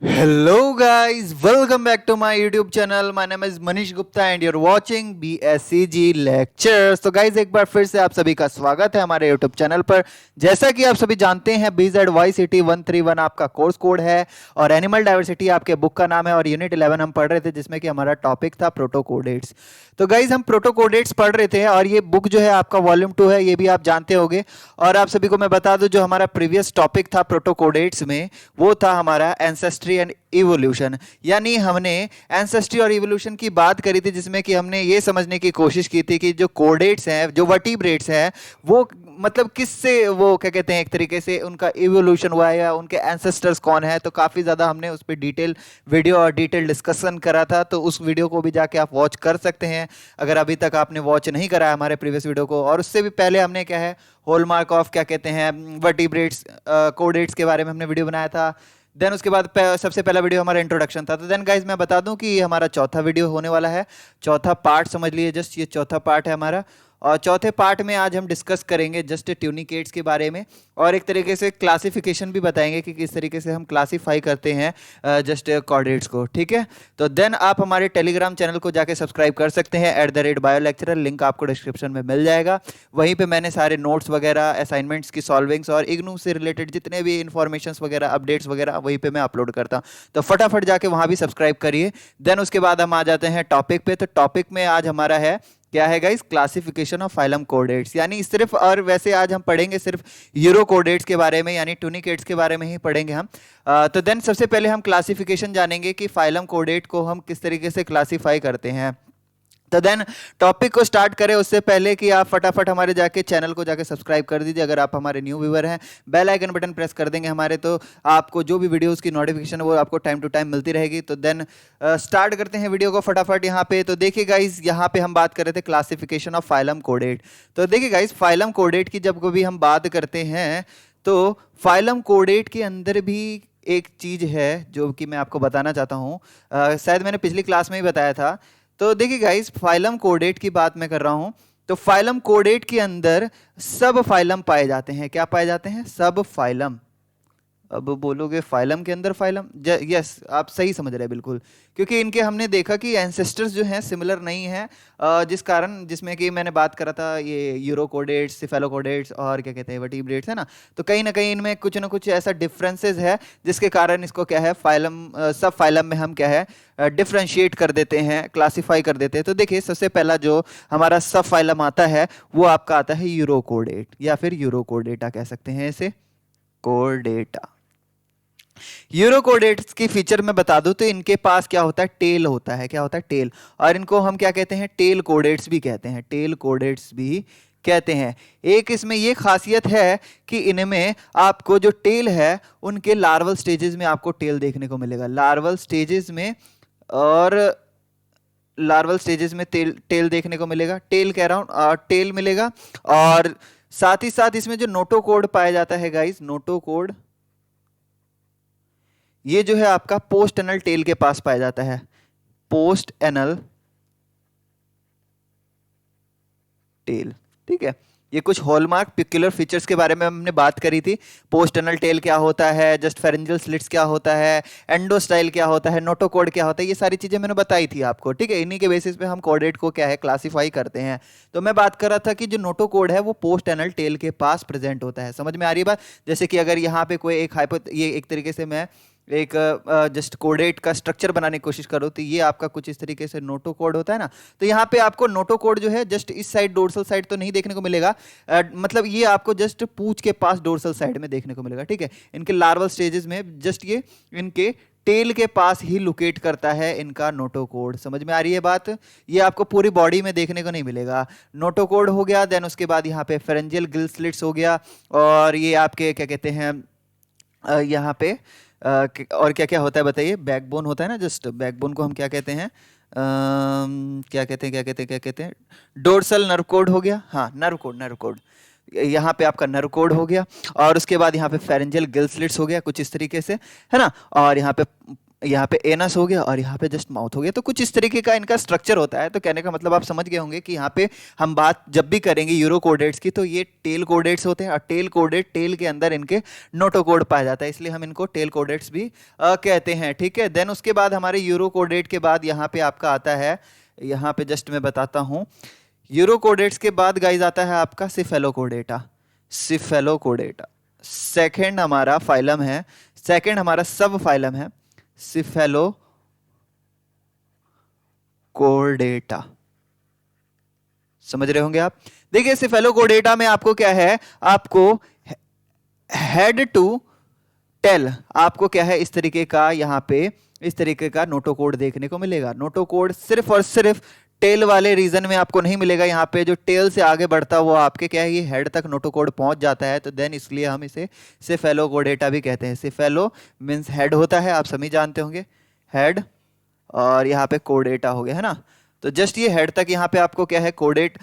Hello guys, welcome back to my YouTube channel. My name is Manish Gupta and you're watching BSCG Lectures. तो guys एक बार फिर से आप सभी का स्वागत है हमारे YouTube चैनल पर। जैसा कि आप सभी जानते हैं BZYCT 131 आपका कोर्स कोड है और एनिमल डाइवर्सिटी आपके बुक का नाम है और यूनिट 11 हम पढ़ रहे थे जिसमें कि हमारा टॉपिक था प्रोटोकोडेट्स। तो गाइज हम प्रोटोकोडेट्स पढ़ रहे थे और ये बुक जो है आपका वॉल्यूम 2 है, ये भी आप जानते होंगे। और आप सभी को मैं बता दूं जो हमारा प्रीवियस टॉपिक था प्रोटोकोडेट्स में वो था हमारा एंसेस्ट्री एंड इवोल्यूशन। यानी हमने एंसेस्ट्री और इवोल्यूशन की बात करी थी जिसमें कि हमने ये समझने की कोशिश की थी कि जो कोडेट्स हैं, जो वर्टिब्रेट्स हैं, वो मतलब किससे वो क्या कहते हैं एक तरीके से उनका इवोल्यूशन हुआ है या उनके एंसेस्टर्स कौन है। तो काफ़ी ज़्यादा हमने उस पर डिटेल वीडियो और डिटेल डिस्कशन करा था, तो उस वीडियो को भी जाके आप वॉच कर सकते हैं अगर अभी तक आपने वॉच नहीं करा है हमारे प्रीवियस वीडियो को। और उससे भी पहले हमने क्या है हॉलमार्क ऑफ क्या कहते हैं वर्टिब्रेट्स कोडेट्स के बारे में हमने वीडियो बनाया था। देन उसके बाद सबसे पहला वीडियो हमारा इंट्रोडक्शन था। तो देन गाइज मैं बता दूं कि ये हमारा चौथा वीडियो होने वाला है, चौथा पार्ट समझ लीजिए, जस्ट ये चौथा पार्ट है हमारा। और चौथे पार्ट में आज हम डिस्कस करेंगे जस्ट ट्यूनिकेट्स के बारे में और एक तरीके से क्लासिफिकेशन भी बताएंगे कि किस तरीके से हम क्लासीफाई करते हैं जस्ट कॉर्डेट्स को। ठीक है, तो देन आप हमारे टेलीग्राम चैनल को जाके सब्सक्राइब कर सकते हैं @BioLecturer, लिंक आपको डिस्क्रिप्शन में मिल जाएगा। वहीं पे मैंने सारे नोट्स वगैरह, असाइनमेंट्स की सॉल्विंग्स और इग्नू से रिलेटेड जितने भी इन्फॉर्मेशन वगैरह, अपडेट्स वगैरह वहीं पे मैं अपलोड करता हूँ, तो फटाफट जाके वहाँ भी सब्सक्राइब करिए। देन उसके बाद हम आ जाते हैं टॉपिक पे। तो टॉपिक में आज हमारा है क्या है गाइस, क्लासिफिकेशन ऑफ फाइलम कोडेट्स। यानी सिर्फ, और वैसे आज हम पढ़ेंगे सिर्फ यूरोकोडेट्स के बारे में यानी ट्यूनिकेट्स के बारे में ही पढ़ेंगे हम। तो देन सबसे पहले हम क्लासिफिकेशन जानेंगे कि फाइलम कोडेट को हम किस तरीके से क्लासीफाई करते हैं। तो देन टॉपिक को स्टार्ट करें उससे पहले कि आप फटाफट हमारे जाके चैनल को जाके सब्सक्राइब कर दीजिए। अगर आप हमारे न्यू व्यूअर हैं, बेल आइकन बटन प्रेस कर देंगे हमारे, तो आपको जो भी वीडियोस की नोटिफिकेशन है वो आपको टाइम टू टाइम मिलती रहेगी। तो देन स्टार्ट करते हैं वीडियो को फटाफट यहाँ पे। तो देखिए गाइज, यहाँ पे हम बात कर रहे थे क्लासिफिकेशन ऑफ फाइलम कोडेट। तो देखिए गाइज, फाइलम कोडेट की जब कभी हम बात करते हैं तो फाइलम कोडेट के अंदर भी एक चीज है जो कि मैं आपको बताना चाहता हूँ। शायद मैंने पिछली क्लास में ही बताया था। तो देखिए गाइस, फाइलम कोडेट की बात मैं कर रहा हूं। तो फाइलम कोडेट के अंदर सब फाइलम पाए जाते हैं। क्या पाए जाते हैं? सब फाइलम। अब बोलोगे फाइलम के अंदर फाइलम, यस आप सही समझ रहे हैं बिल्कुल, क्योंकि इनके हमने देखा कि एंसेस्टर्स जो हैं सिमिलर नहीं हैं, जिस कारण, जिसमें कि मैंने बात करा था ये यूरोकोडेट्स, सिफेलोकोडेट्स और क्या कहते हैं वर्टिब्रेट्स, है ना कहीं ना कहीं इनमें कुछ ना कुछ ऐसा डिफरेंसेस है जिसके कारण इसको क्या है फाइलम, सब फाइलम में हम क्या है डिफ्रेंशिएट कर देते हैं, क्लासीफाई कर देते हैं। तो देखिए सबसे पहला जो हमारा सब फाइलम आता है वो आपका आता है यूरोकोडेट या फिर यूरोकोडेटा कह सकते हैं इसे, कोडेटा। यूरोकोडेट्स की फीचर में बता दूं तो इनके पास क्या होता है, टेल होता है। क्या होता है? टेल। और इनको हम क्या कहते हैं, टेल कोडेट्स भी कहते हैं, टेल कोडेट्स भी कहते हैं। एक इसमें ये खासियत है कि इनमें आपको जो टेल है उनके लार्वल स्टेजेस में आपको टेल देखने को मिलेगा, लार्वल स्टेजेस में, और लार्वल स्टेजेस में टेल देखने को मिलेगा, टेल कह रहा हूं, टेल मिलेगा। और साथ ही साथ इसमें जो नोटोकोड पाया जाता है गाइस, नोटोकोड, ये जो है आपका पोस्ट एनल टेल के पास पाया जाता है, पोस्ट एनल टेल। ठीक है, ये कुछ हॉलमार्क पिक्युलर फीचर्स के बारे में हमने बात करी थी। पोस्ट एनल टेल क्या होता है, जस्ट फेरेंजियल स्लिट्स क्या होता है, एंडोस्टाइल क्या होता है, नोटोकोड क्या होता है, ये सारी चीजें मैंने बताई थी आपको। ठीक है, इन्हीं के बेसिस पे हम कोडेट को क्या है क्लासीफाई करते हैं। तो मैं बात कर रहा था कि जो नोटोकोड है वो पोस्ट एनल टेल के पास प्रेजेंट होता है। समझ में आ रही है बात? जैसे कि अगर यहाँ पे कोई एक ये एक तरीके से मैं एक जस्ट कोडेट का स्ट्रक्चर बनाने की कोशिश करो तो ये आपका कुछ इस तरीके से नोटो कोड होता है ना। तो यहाँ पे आपको नोटो कोड जो है जस्ट इस साइड डोर्सल साइड तो नहीं देखने को मिलेगा, मतलब ये आपको जस्ट पूंछ के पास डोर्सल साइड में देखने को मिलेगा। ठीक है, इनके लार्वल स्टेजेस में जस्ट ये इनके टेल के पास ही लोकेट करता है इनका नोटोकोड। समझ में आ रही है बात? ये आपको पूरी बॉडी में देखने को नहीं मिलेगा। नोटोकोड हो गया, देन उसके बाद यहाँ पे फेरेंजियल गिल स्लिट्स हो गया, और ये आपके क्या कहते हैं यहाँ पे और क्या क्या होता है बताइए? बैकबोन होता है ना, जस्ट बैकबोन को हम क्या कहते हैं, क्या कहते हैं, क्या कहते हैं, क्या कहते हैं, डोर्सल नर्व कोड हो गया। हाँ, नर्व कोड, नर्व कोड, यहाँ पे आपका नर्व कोड हो गया। और उसके बाद यहाँ पे फेरेंजियल गिल स्लिट्स हो गया कुछ इस तरीके से, है ना। और यहाँ पे यहाँ पे एनस हो गया और यहाँ पे जस्ट माउथ हो गया। तो कुछ इस तरीके का इनका स्ट्रक्चर होता है। तो कहने का मतलब आप समझ गए होंगे कि यहाँ पे हम बात जब भी करेंगे यूरोकोडेट्स की तो ये टेल कोडेट्स होते हैं, और टेल कोडेट टेल के अंदर इनके नोटोकोड पाया जाता है, इसलिए हम इनको टेल कोडेट्स भी कहते हैं। ठीक है, देन उसके बाद हमारे यूरोकोडेट के बाद यहाँ पे आपका आता है, यहाँ पे जस्ट मैं बताता हूँ, यूरोकोडेट्स के बाद गाइज आता है आपका सिफेलोकोडेटा। सिफेलोकोडेटा सेकेंड हमारा फाइलम है, सेकेंड हमारा सब फाइलम है सिफेलोकोडेटा। समझ रहे होंगे आप। देखिए सिफेलोकोडेटा में आपको क्या है, आपको हेड टू टेल आपको क्या है इस तरीके का, यहां पे इस तरीके का नोटोकोड देखने को मिलेगा। नोटोकोड सिर्फ और सिर्फ टेल वाले रीजन में आपको नहीं मिलेगा। यहाँ पे जो टेल से आगे बढ़ता वो आपके क्या है, ये हेड तक नोटोकोड पहुंच जाता है, तो देन इसलिए हम इसे सिफेलोकोडेटा भी कहते हैं। सिफेलो मीन्स हेड होता है, आप सभी जानते होंगे हेड, और यहाँ पे कोडेटा हो गया है ना। तो जस्ट ये हेड तक यहाँ पे आपको क्या है कोडेट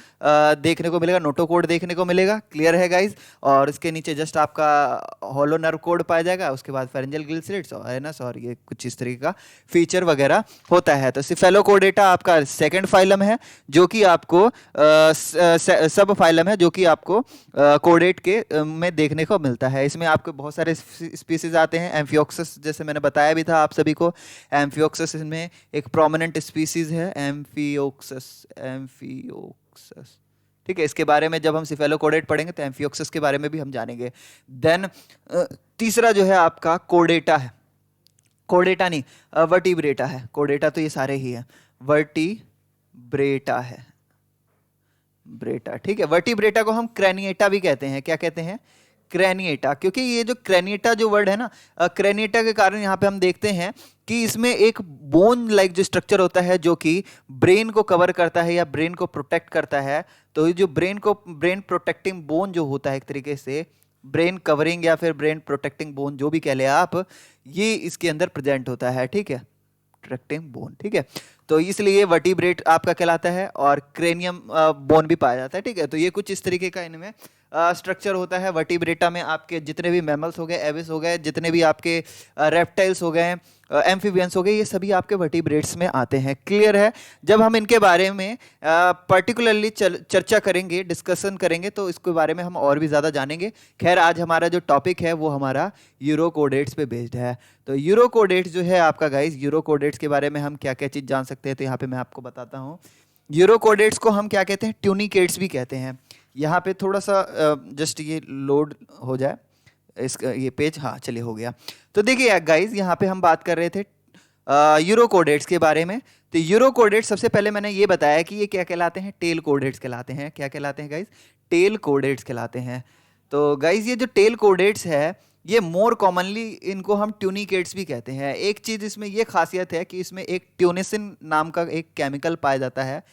देखने को मिलेगा, नोटोकोड देखने को मिलेगा। क्लियर है गाइज। और इसके नीचे जस्ट आपका हॉलो नर्व कोड पाया जाएगा, उसके बाद फेरेंजियल गिल स्लिट्स और एनस, और ये कुछ इस तरीके का फीचर वगैरह होता है। तो सिफेलोकोडेटा आपका सेकंड फाइलम है, जो कि आपको सब फाइलम है, जो कि आपको कोडेट के में देखने को मिलता है। इसमें आपको बहुत सारे स्पीसीज आते हैं। एम्फियोक्सस जैसे मैंने बताया भी था आप सभी को, एम्फियोक्सस इसमें एक प्रोमिनेंट स्पीसीज है, एम्फियोक्सस। ठीक है, इसके बारे में जब हम सिफेलोकोडेट पढ़ेंगे तो एम्फियोक्सस के बारे में भी हम जानेंगे। देन तीसरा जो है आपका कोडेटा है, कोडेटा नहीं वर्टिब्रेटा है। कोडेटा तो ये सारे ही है, वर्टिब्रेटा है, ब्रेटा। ठीक है, वर्टिब्रेटा को हम क्रेनिएटा भी कहते हैं। क्या कहते हैं? क्रेनिएटा, क्योंकि ये जो क्रेनिएटा जो वर्ड है ना, क्रेनिएटा के कारण यहाँ पे हम देखते हैं कि इसमें एक बोन लाइक जो स्ट्रक्चर होता है, जो कि ब्रेन को कवर करता है या ब्रेन को प्रोटेक्ट करता है। तो ये जो ब्रेन प्रोटेक्टिंग बोन जो होता है, एक तरीके से ब्रेन कवरिंग या फिर ब्रेन प्रोटेक्टिंग बोन जो भी कह ले आप, ये इसके अंदर प्रेजेंट होता है। ठीक है, प्रोटेक्टिंग बोन। ठीक है, तो इसलिए वर्टिब्रेट आपका कहलाता है, और क्रेनियम बोन भी पाया जाता है। ठीक है, तो ये कुछ इस तरीके का इनमें स्ट्रक्चर होता है। वर्टिब्रेटा में आपके जितने भी मैमल्स हो गए, एविस हो गए, जितने भी आपके रेप्टाइल्स हो गए, एम्फीबियंस हो गए, ये सभी आपके वर्टिब्रेट्स में आते हैं। क्लियर है। जब हम इनके बारे में पर्टिकुलरली चर्चा करेंगे, डिस्कशन करेंगे, तो इसके बारे में हम और भी ज़्यादा जानेंगे। खैर, आज हमारा जो टॉपिक है वो हमारा यूरोकोडेट्स पे बेस्ड है। तो यूरोकोडेट्स जो है आपका गाइस, यूरोकोडेट्स के बारे में हम क्या क्या चीज़ जान सकते हैं, तो यहाँ पे मैं आपको बताता हूँ। यूरोकोडेट्स को हम क्या कहते हैं? ट्यूनिकेट्स भी कहते हैं। यहाँ पे थोड़ा सा जस्ट ये लोड हो जाए इसका ये पेज, हाँ चलिए हो गया। तो देखिए गाइज, यहाँ पे हम बात कर रहे थे यूरोकोडेट्स के बारे में। तो यूरोकोडेट्स सबसे पहले मैंने ये बताया कि ये क्या कहलाते हैं? टेल कोडेट्स कहलाते हैं। क्या कहलाते हैं गाइज? टेल कोडेट्स कहलाते हैं। तो गाइज ये जो टेल कोडेट्स है, ये मोर कॉमनली इनको हम ट्यूनिकेट्स भी कहते हैं। एक चीज़ इसमें ये खासियत है कि इसमें एक ट्यूनिसिन नाम का एक केमिकल पाया जाता है,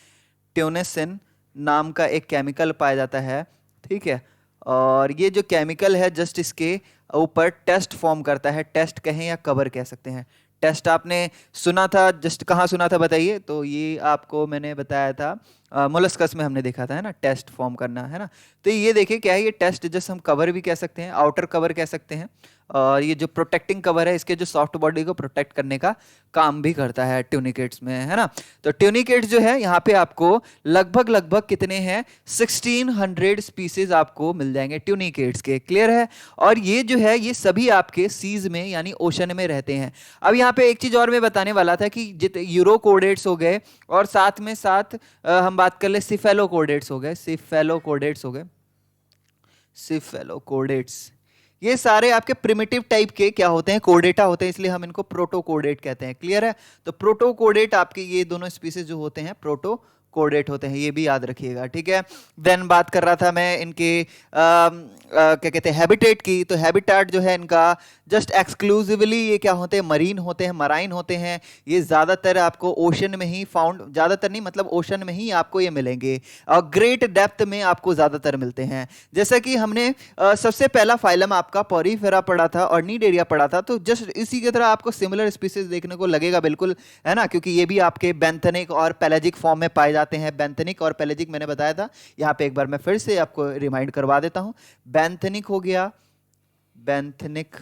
ट्यूनिसिन नाम का एक केमिकल पाया जाता है। ठीक है, और ये जो केमिकल है जस्ट इसके ऊपर टेस्ट फॉर्म करता है, टेस्ट कहें या कवर कह सकते हैं। टेस्ट आपने सुना था, जस्ट कहाँ सुना था बताइए? तो ये आपको मैंने बताया था मोलस्कस में हमने देखा था, है ना, टेस्ट फॉर्म करना, है ना। तो ये देखिए क्या है, ये टेस्ट जस्ट हम कवर भी कह सकते हैं, आउटर कवर कह सकते हैं, और ये जो प्रोटेक्टिंग कवर है इसके जो सॉफ्ट बॉडी को प्रोटेक्ट करने का काम भी करता है ट्यूनिकेट्स में, है ना। तो ट्यूनिकेट्स जो है यहाँ पे आपको लगभग कितने हैं? 1600 स्पीसीज आपको मिल जाएंगे ट्यूनिकेट्स के। क्लियर है। और ये जो है ये सभी आपके सीज में यानी ओशन में रहते हैं। अब यहाँ पे एक चीज और मैं बताने वाला था कि जितने यूरोकोडेट्स हो गए, और साथ में साथ हम बात कर ले सिफेलोकोडेट्स हो गए, सिफेलोकोडेट्स हो गए, सिफेलोकोडेट्स, ये सारे आपके प्रिमिटिव टाइप के क्या होते हैं? कोडेटा होते हैं, इसलिए हम इनको प्रोटोकोडेट कहते हैं। क्लियर है। तो प्रोटोकोडेट आपके ये दोनों स्पीसीज जो होते हैं प्रोटोकोडेट होते हैं, ये भी याद रखिएगा। ठीक है। देन बात कर रहा था मैं इनके क्या कहते हैं, हैबिटेट की। तो हैबिटेट जो है इनका जस्ट एक्सक्लूसिवली ये क्या होते हैं? मरीन होते हैं, मराइन होते हैं। ये ज़्यादातर आपको ओशन में ही फाउंड, ज़्यादातर नहीं मतलब ओशन में ही आपको ये मिलेंगे, और ग्रेट डेप्थ में आपको ज़्यादातर मिलते हैं। जैसा कि हमने सबसे पहला फाइलम आपका पॉरीफेरा पढ़ा था और नीडेरिया पढ़ा था, तो जस्ट इसी की तरह आपको सिमिलर स्पीसीज देखने को लगेगा, बिल्कुल, है ना, क्योंकि ये भी आपके बेंथनिक और पेलेजिक फॉर्म में पाए जाते हैं। बेंथनिक और पेलेजिक मैंने बताया था, यहाँ पे एक बार मैं फिर से आपको रिमाइंड करवा देता हूँ। बेंथनिक हो गया, बेंथनिक,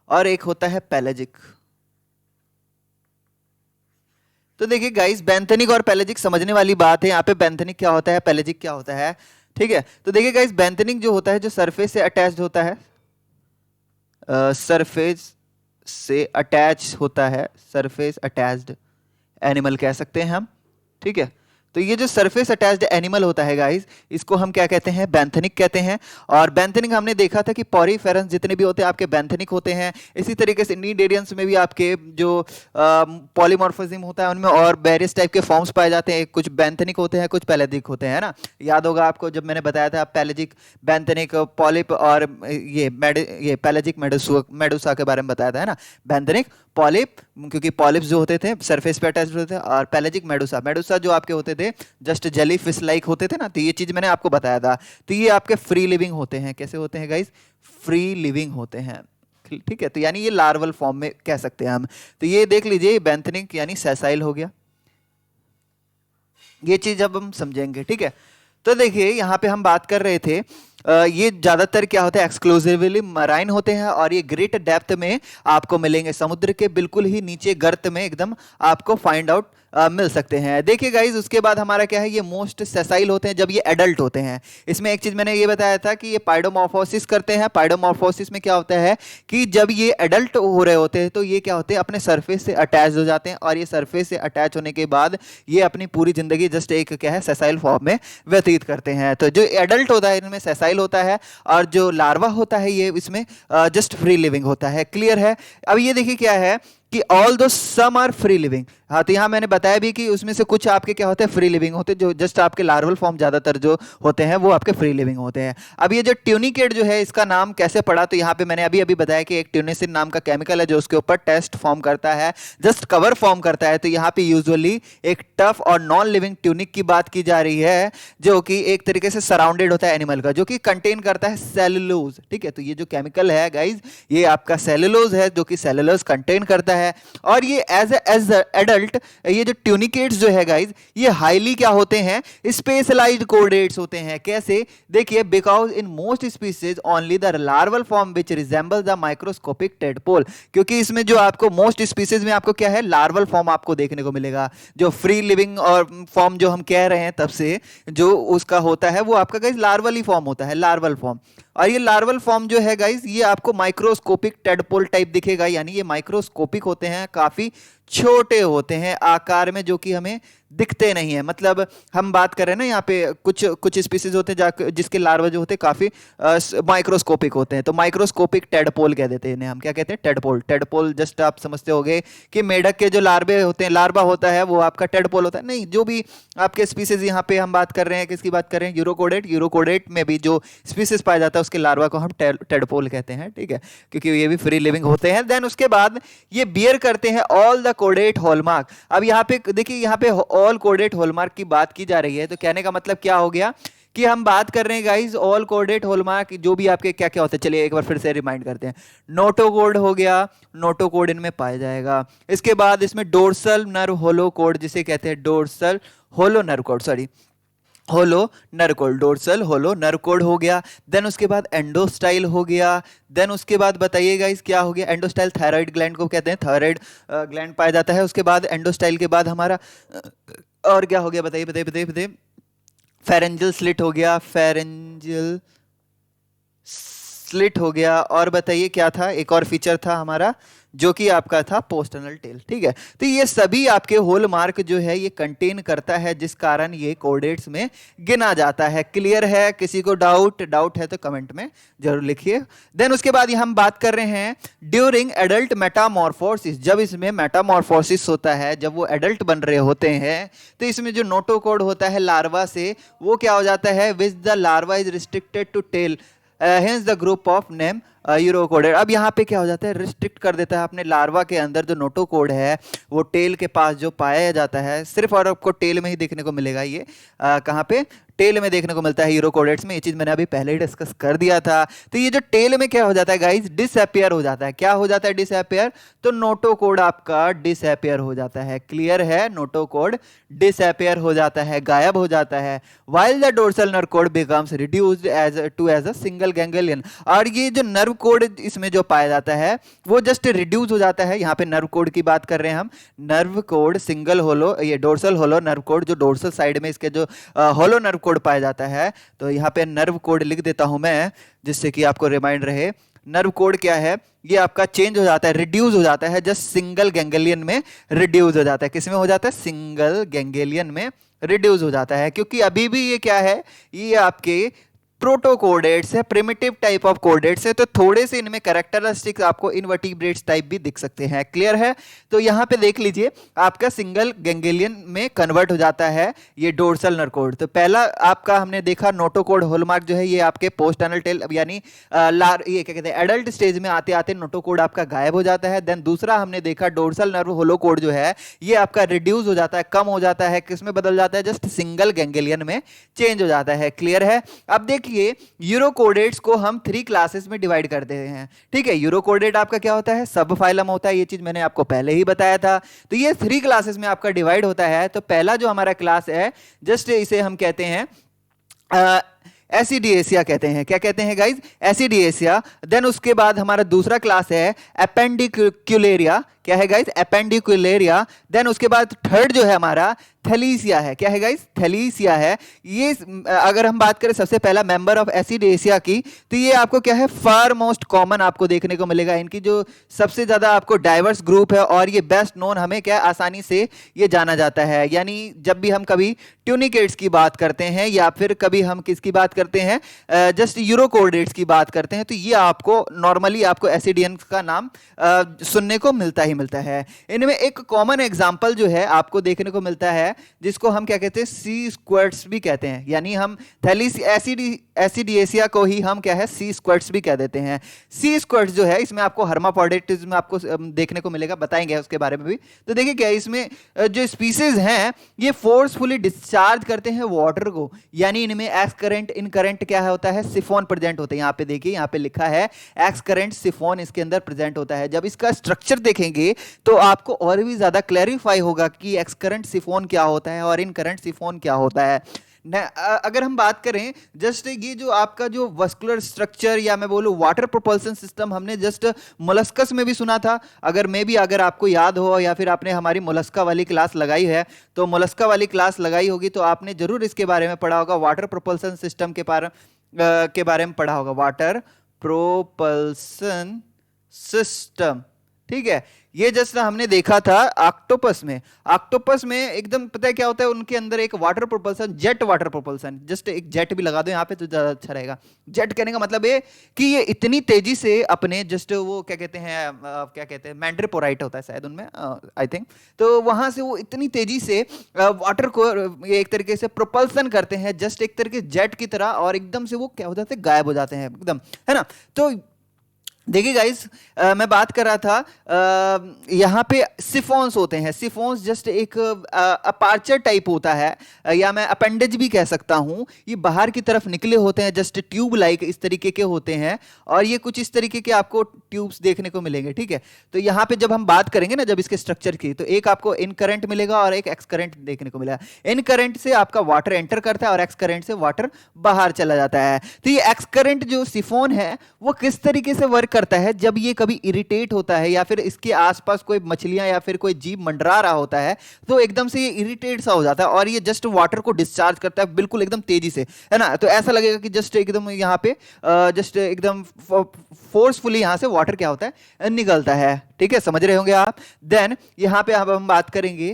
और एक होता है पेलेजिक। तो देखिए गाइस, बेंथेनिक और पेलेजिक समझने वाली बात है। यहाँ पे बेंथेनिक क्या होता है, पेलेजिक क्या होता है, ठीक है। तो देखिए गाइस, बेंथेनिक जो होता है जो सरफेस से अटैच्ड होता है, सरफेस से अटैच होता है, सरफेस अटैच्ड एनिमल कह सकते हैं हम, ठीक है। तो ये जो सरफेस अटैच्ड एनिमल होता है गाइस, इसको हम क्या कहते हैं, बेंथेनिक कहते हैं। और बेंथेनिक हमने देखा था कि पॉरीफेरस जितने भी होते हैं आपके बेंथेनिक होते हैं। इसी तरीके से नीडेरियंस में भी आपके जो पॉलीमॉर्फिज्म होता है उनमें और वेरियस टाइप के फॉर्म्स पाए जाते हैं, कुछ बेंथेनिक होते हैं, कुछ पेलेजिक होते हैं, है ना। याद होगा आपको जब मैंने बताया था पेलेजिक, बेंथेनिक, पॉलिप और ये पेलेजिक मेडुसा के बारे में बताया था, है ना। बेंथेनिक, पॉलिप, क्योंकि पॉलिप्स जो होते थे सरफेस पे अटैच होते थे, और पेलेजिक मेडुसा, मेडुसा जो आपके होते थे जस्ट जेली फिश लाइक होते थे ना। तो ये चीज मैंने आपको बताया था। तो ये आपके फ्री लिविंग होते हैं। कैसे होते हैं गाइस, फ्री लिविंग होते हैं, ठीक है। तो यानी ये लार्वल फॉर्म में कह सकते हैं हम। तो ये देख लीजिए, बेंथेनिक यानी सेसाइल हो गया, ये चीज अब हम समझेंगे, ठीक है। तो देखिए यहाँ पे हम बात कर रहे थे, ये ज्यादातर क्या होता है, एक्सक्लूसिवली मराइन होते हैं, और ये ग्रेट डेप्थ में आपको मिलेंगे, समुद्र के बिल्कुल ही नीचे गर्त में एकदम आपको फाइंड आउट मिल सकते हैं। देखिए गाइज, उसके बाद हमारा क्या है, ये मोस्ट सेसाइल होते हैं जब ये एडल्ट होते हैं। इसमें एक चीज मैंने ये बताया था कि ये पाइडोमॉर्फोसिस करते हैं। पाइडोमॉर्फोसिस में क्या होता है कि जब ये एडल्ट हो रहे होते हैं तो ये क्या होते हैं, अपने सरफेस से अटैच हो जाते हैं, और ये सरफेस से अटैच होने के बाद ये अपनी पूरी जिंदगी जस्ट एक क्या है, सेसाइल फॉर्म में व्यतीत करते हैं। तो जो एडल्ट होता है इनमें सेसाइल होता है, और जो लार्वा होता है ये इसमें जस्ट फ्री लिविंग होता है। क्लियर है। अब ये देखिए क्या है कि ऑल दो सम आर फ्री लिविंग। हाँ, तो यहाँ मैंने बताया भी कि उसमें से कुछ आपके क्या होते हैं, फ्री लिविंग होते हैं, जो जस्ट आपके लार्वल फॉर्म ज्यादातर जो होते हैं वो आपके फ्री लिविंग होते हैं। अब ये जो ट्यूनिकेट जो है, इसका नाम कैसे पड़ा, तो यहाँ पे मैंने अभी अभी बताया कि एक ट्यूनिसिन नाम का केमिकल है जो उसके ऊपर टेस्ट फॉर्म करता है, जस्ट कवर फॉर्म करता है। तो यहाँ पे यूजुअली एक टफ और नॉन लिविंग ट्यूनिक की बात की जा रही है, जो कि एक तरीके से सराउंडेड होता है एनिमल का, जो कि कंटेन करता है सेलुलोज, ठीक है। तो ये जो केमिकल है गाइज, ये आपका सेलुलोज है, जो कि सेलुलोज कंटेन करता है। और ये एज एडल्ट, ये जो ट्यूनिकेट्स जो है गाइज, ये हाईली क्या होते हैं, स्पेशलाइज्ड कोर्डेट्स होते हैं। कैसे, देखिए, because in most species only the larval form which resembles the microscopic tadpole. क्योंकि इसमें जो आपको मोस्ट स्पीसीज में आपको क्या है, लार्वल फॉर्म आपको देखने को मिलेगा। जो फ्री लिविंग और फॉर्म जो हम कह रहे हैं तब से जो उसका होता है वो आपका गाइज लार्वल ही फॉर्म होता है, लार्वल फॉर्म। और ये लार्वल फॉर्म जो है गाइज, ये आपको माइक्रोस्कोपिक टेडपोल टाइप दिखेगा, यानी ये माइक्रोस्कोपिक होते हैं, काफी छोटे होते हैं आकार में, जो कि हमें दिखते नहीं है। मतलब हम बात कर रहे हैं ना, यहाँ पे कुछ कुछ स्पीसीज होते हैं जिसके लार्वा जो होते हैं काफी माइक्रोस्कोपिक होते हैं। तो माइक्रोस्कोपिक टेडपोल कह देते हैं इन्हें हम। क्या कहते हैं, टेडपोल। टेडपोल जस्ट आप समझते होंगे कि मेढक के जो लार्वे होते हैं, लार्वा होता है वो आपका टेडपोल होता है। नहीं, जो भी आपके स्पीसीज यहाँ पे हम बात कर रहे हैं, किसकी बात कर रहे हैं, यूरोकोडेट। यूरोकोडेट में भी जो स्पीसीज पाया जाता है उसके लार्वा को हम टेडपोल कहते हैं, ठीक है, क्योंकि ये भी फ्री लिविंग होते हैं। देन उसके बाद ये बियर करते हैं ऑल द कोडेट हॉलमार्क। अब यहाँ पे देखिए, यहाँ पे ऑल कोडेट हॉलमार्क की बात की जा रही है, तो कहने का मतलब क्या हो गया कि हम बात कर रहे हैं गाइस ऑल कोडेट हॉलमार्क, जो भी आपके क्या क्या होते हैं। चलिए एक बार फिर से रिमाइंड करते हैं। नोटोकोड हो गया, नोटोकोड इनमें पाया जाएगा। इसके बाद इसमें डोर्सल नर्व होलो कोड, जिसे कहते हैं dorsal hollow nerve cord, sorry hollow nerve cord, dorsal hollow nerve cord हो गया। देन उसके बाद एंडोस्टाइल हो गया। देन उसके बाद बताइएगा इस क्या हो गया, एंडोस्टाइल थायराइड ग्लैंड को कहते हैं, थायराइड ग्लैंड पाया जाता है। उसके बाद एंडोस्टाइल के बाद हमारा और क्या हो गया, बताइए बताइए बताइए बताइए। फेरेंजियल स्लिट हो गया, फेरेंजियल स्लिट हो गया। और बताइए क्या था, एक और फीचर था हमारा जो कि आपका था पोस्टनल टेल, ठीक है। तो ये सभी आपके होल मार्क जो है ये कंटेन करता है, जिस कारण ये कोडेट्स में गिना जाता है। क्लियर है, किसी को डाउट है तो कमेंट में जरूर लिखिए। देन उसके बाद हम बात कर रहे हैं ड्यूरिंग एडल्ट मेटामॉर्फोसिस। जब इसमें मेटामॉर्फोसिस होता है, जब वो एडल्ट बन रहे होते हैं, तो इसमें जो नोटोकोड होता है लार्वा से, वो क्या हो जाता है, which the larva is restricted to tail, hence the group of name urochorded. अब यहाँ पे क्या हो जाता है, रिस्ट्रिक्ट कर देता है अपने लार्वा के अंदर जो नोटोकोड है, वो टेल के पास जो पाया जाता है सिर्फ, और आपको टेल में ही देखने को मिलेगा ये। कहाँ पे, टेल में देखने को मिलता है यूरोकोडेट्स में। ये चीज मैंने अभी पहले ही डिस्कस कर दिया था। तो ये जो टेल में क्या हो जाता है गाइस, डिसअपियर हो जाता है। क्या हो जाता है डिसअपियर, तो नोटोकोड आपका डिसअपियर हो जाता है। क्लियर है, नोटोकोड डिसअपियर हो जाता है, गायब हो जाता है। While the dorsal nerve cord becomes reduced as a single ganglion. और ये जो नर्व नर्व कोड इसमें जो पाया जाता है वो जस्ट रिड्यूस हो जाता है। यहाँ पे नर्व कोड की बात कर रहे हैं हम। नर्व कोड सिंगल होलो, ये डोर्सल होलो नर्व कोड, जो डोर्सल साइड में इसके जो होलो नर्व कोड पाया जाता है। तो यहाँ पे नर्व कोड लिख देता हूं मैं, जिससे कि आपको रिमाइंड रहे। नर्व कोड क्या है, ये आपका चेंज हो जाता है, रिड्यूस हो जाता है, जस्ट सिंगल गैंग्लियन में रिड्यूस हो जाता है। किसमें हो जाता है? सिंगल गैंग्लियन में रिड्यूस हो जाता है। क्योंकि अभी भी ये क्या है, ये आपके प्रोटोकोडेट्स है, प्रिमिटिव टाइप ऑफ कोडेट्स है, तो थोड़े से इनमें कैरेक्टरिस्टिक्स आपको इनवर्टिब्रेट्स टाइप भी दिख सकते हैं। क्लियर है? तो यहां पे देख लीजिए, आपका सिंगल गैंग्लियन में कन्वर्ट हो जाता है ये डोर्सल नर्व कोड। तो पहला आपका हमने देखा नोटोकोड हॉलमार्क जो है, ये आपके पोस्ट एनल टेल यानी ये क्या कहते हैं, एडल्ट स्टेज में आते आते नोटोकोड आपका गायब हो जाता है। देन दूसरा हमने देखा डोर्सल नर्व होलोकोड जो है, ये आपका रिड्यूस हो जाता है, कम हो जाता है। किसमें बदल जाता है? जस्ट सिंगल गैंग्लियन में चेंज हो जाता है। क्लियर है? अब देखिए, यूरोकोडेट्स को हम 3 क्लासेस में डिवाइड करते हैं। ठीक है, यूरोकोडेट आपका क्या होता है? सब फाइलम होता है। ये चीज मैंने आपको पहले ही बताया था। तो ये 3 क्लासेस में आपका डिवाइड होता है। तो पहला जो हमारा क्लास है, जस्ट इसे हम कहते हैं एसिडिएसिया कहते हैं। क्या कहते हैं गाइज? एसिडिएसिया। देन उसके बाद हमारा दूसरा क्लास है एपेंडिकुलेरिया। क्या है गाइज? एपेंडिकुलेरिया। देन उसके बाद थर्ड जो है हमारा थैलीसिया है। क्या है गाइज? थैलीसिया है। ये अगर हम बात करें सबसे पहला मेंबर ऑफ एसिडेसिया की, तो ये आपको क्या है, फार मोस्ट कॉमन आपको देखने को मिलेगा। इनकी जो सबसे ज्यादा आपको डाइवर्स ग्रुप है, और ये बेस्ट नोन हमें क्या आसानी से ये जाना जाता है। यानी जब भी हम कभी ट्यूनिकेट्स की बात करते हैं, या फिर कभी हम किसकी बात करते हैं, जस्ट यूरोकोडेट्स की बात करते हैं, तो ये आपको नॉर्मली आपको एसिडियंस का नाम सुनने को मिलता है। इनमें एक कॉमन एग्जांपल जो है आपको देखने को मिलता है, जिसको हम क्या कहते हैं, सी स्क्वाड्स भी कहते हैं। यानी हम थैलीस एसिडिएसिया को ही हम क्या है, सी स्क्वाड्स भी कह देते हैं। सी स्क्वाड्स जो है, इसमें आपको हर्माफोर्डिटिस में आपको देखने को मिलेगा, बताएंगे उसके बारे में भी। तो देखिए क्या इसमें जो स्पीसीज हैं, ये फोर्सफुली डिस्चार्ज करते हैं वाटर को। यानी इनमें एक्स करंट, इन करंट क्या होता है, सिफोन प्रेजेंट होते हैं। यहाँ पे देखिए, यहाँ पे लिखा है एक्स करंट सिफोन इसके अंदर प्रेजेंट होता है। जब इसका स्ट्रक्चर देखेंगे तो आपको और भी ज्यादा क्लैरिफाई होगा कि एक्स करंट सिफोन क्या होता है और इन करंट सिफोन क्या होता है। अगर हम बात करें जस्ट ये जो आपका जो वस्कुलर स्ट्रक्चर, या मैं बोलूं वाटर प्रोपल्सन सिस्टम, हमने जस्ट मोलस्कस में भी सुना था। अगर आपको याद हो, या फिर आपने हमारी मोलस्का वाली क्लास लगाई है, तो मोलस्का वाली क्लास लगाई होगी तो आपने जरूर इसके बारे में पढ़ा होगा, वाटर प्रोपल्सन सिस्टम के बारे में पढ़ा होगा, वाटर प्रोपल्सन सिस्टम। ठीक है, ये जस्ट हमने देखा था ऑक्टोपस में एकदम पता है क्या होता है, उनके अंदर एक water propulsion, jet water propulsion, just एक जेट भी लगा दो यहाँ पे तो ज्यादा अच्छा रहेगा। जेट कहने का मतलब है कि ये इतनी तेजी से अपने जस्ट वो क्या कहते हैं मैंड्रिपोराइट होता है शायद उनमें, आई थिंक। तो वहां से वो इतनी तेजी से वाटर को एक तरीके से प्रोपल्सन करते हैं, जस्ट एक तरीके जेट की तरह, और एकदम से वो क्या हो जाते हैं, गायब हो जाते हैं एकदम, है ना। तो देखिए गाइस, मैं बात कर रहा था, यहाँ पे सिफोन्स होते हैं। सिफोन्स जस्ट एक अपार्चर टाइप होता है, या मैं अपेंडेज भी कह सकता हूँ। ये बाहर की तरफ निकले होते हैं, जस्ट ट्यूब लाइक इस तरीके के होते हैं, और ये कुछ इस तरीके के आपको ट्यूब्स देखने को मिलेंगे। ठीक है, तो यहाँ पे जब हम बात करेंगे ना, जब इसके स्ट्रक्चर की, तो एक आपको इन करंट मिलेगा और एक एक्स करंट देखने को मिलेगा। इन करंट से आपका वाटर एंटर करता है और एक्स करंट से वाटर बाहर चला जाता है। तो ये एक्स करंट जो सिफोन है, वो किस तरीके से वर्क करता है, जब ये कभी इरिटेट होता है, या फिर इसके आसपास कोई मछलियां या फिर कोई जीव मंडरा रहा होता है, तो एकदम से ये इरिटेट सा हो जाता है, और ये जस्ट वाटर को डिस्चार्ज करता है बिल्कुल एकदम तेजी से, है ना। तो ऐसा लगेगा कि जस्ट एकदम यहाँ पे जस्ट एकदम फोर्सफुली यहाँ से वाटर क्या होता है, निकलता है। ठीक है, समझ रहे होंगे आप। देन यहाँ पे हम बात करेंगे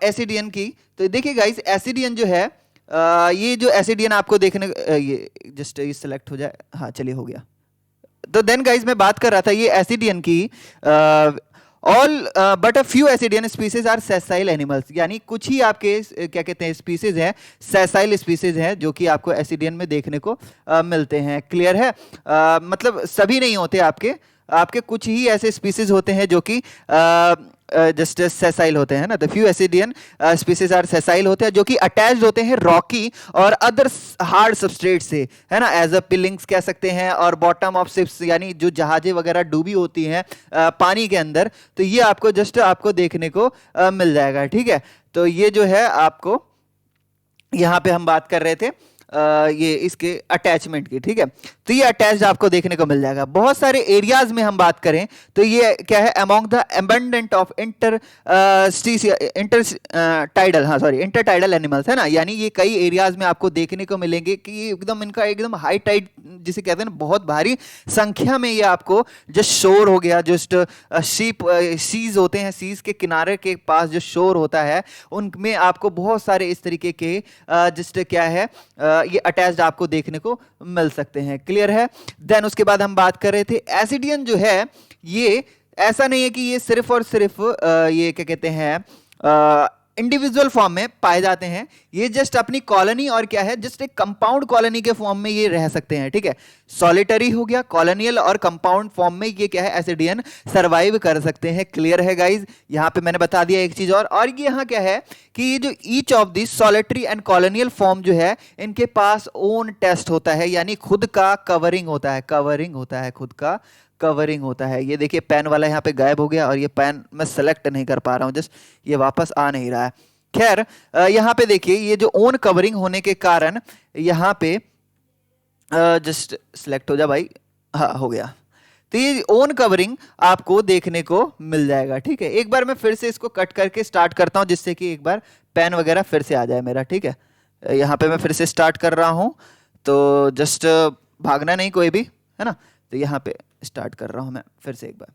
एसिडियन की। तो देखिए गाइस, एसिडियन जो है, ये जो एसिडियन आपको देखने, ये जस्ट ये सिलेक्ट हो जाए, हाँ चलिए हो गया। तो देन गाइस, मैं बात कर रहा था ये एसिडियन की, all but a few ascidian species are sessile animals. यानी कुछ ही आपके क्या कहते हैं स्पीसीज हैं, सेसाइल स्पीसीज हैं, जो कि आपको एसिडियन में देखने को मिलते हैं। क्लियर है? मतलब सभी नहीं होते, आपके कुछ ही ऐसे स्पीसीज होते हैं जो कि जस्ट सेसाइल होते हैं ना। तो few ascidian species are sessile होते हैं, जो कि अटैच्ड होते हैं रॉकी और अदर हार्ड सबस्ट्रेट से, है ना, एज अ पिलिंग्स कह सकते हैं, और बॉटम ऑफ शिप्स, यानी जो जहाजें वगैरह डूबी होती हैं पानी के अंदर, तो ये आपको देखने को मिल जाएगा। ठीक है, तो ये जो है आपको यहाँ पे हम बात कर रहे थे ये इसके अटैचमेंट की, ठीक है। तो ये अटैच्ड आपको देखने को मिल जाएगा। बहुत सारे एरियाज में हम बात करें तो ये क्या है, among the abundant of tidal, हाँ सॉरी, इंटरटाइडल एनिमल्स है ना, यानी ये कई एरियाज में आपको देखने को मिलेंगे कि एकदम इनका एकदम हाई टाइड जिसे कहते हैं ना, बहुत भारी संख्या में ये आपको जस्ट शोर हो गया, जस्ट सीज होते हैं, सीज के किनारे के पास जो शोर होता है उनमें आपको बहुत सारे इस तरीके के जस्ट क्या है ये अटैच्ड आपको देखने को मिल सकते हैं। क्लियर है। देन उसके बाद हम बात कर रहे थे एसिडियन जो है, ये ऐसा नहीं है कि ये सिर्फ और सिर्फ ये क्या कहते हैं इंडिविजुअल फॉर्म में पाए जाते हैं। ये जस्ट अपनी कॉलोनी और क्या है, जस्ट एक कंपाउंड कॉलोनी के फॉर्म में ये रह सकते हैं, ठीक है। सॉलिटरी हो गया, कॉलोनियल और कंपाउंड फॉर्म में ये क्या है, एसिडियन सर्वाइव कर सकते हैं। क्लियर है गाइज। यहां पे मैंने बता दिया एक चीज और ये यहां क्या है कि ये जो each of the solitary and colonial form जो है, इनके पास ओन टेस्ट होता है, यानी खुद का कवरिंग होता है, कवरिंग होता है, खुद का कवरिंग होता है। ये देखिए पेन वाला यहाँ पे गायब हो गया और ये पेन मैं सेलेक्ट नहीं कर पा रहा हूँ, जस्ट ये वापस आ नहीं रहा है। खैर यहाँ पे देखिए ये जो ओन कवरिंग होने के कारण यहाँ पे जस्ट सिलेक्ट हो जा भाई, हाँ हो गया। तो ये ओन कवरिंग आपको देखने को मिल जाएगा, ठीक है। एक बार मैं फिर से इसको कट करके स्टार्ट करता हूँ जिससे कि एक बार पेन वगैरह फिर से आ जाए मेरा, ठीक है। यहाँ पे मैं फिर से स्टार्ट कर रहा हूँ, तो जस्ट भागना नहीं कोई भी, है ना। तो यहाँ पे स्टार्ट कर रहा हूं मैं फिर से एक बार।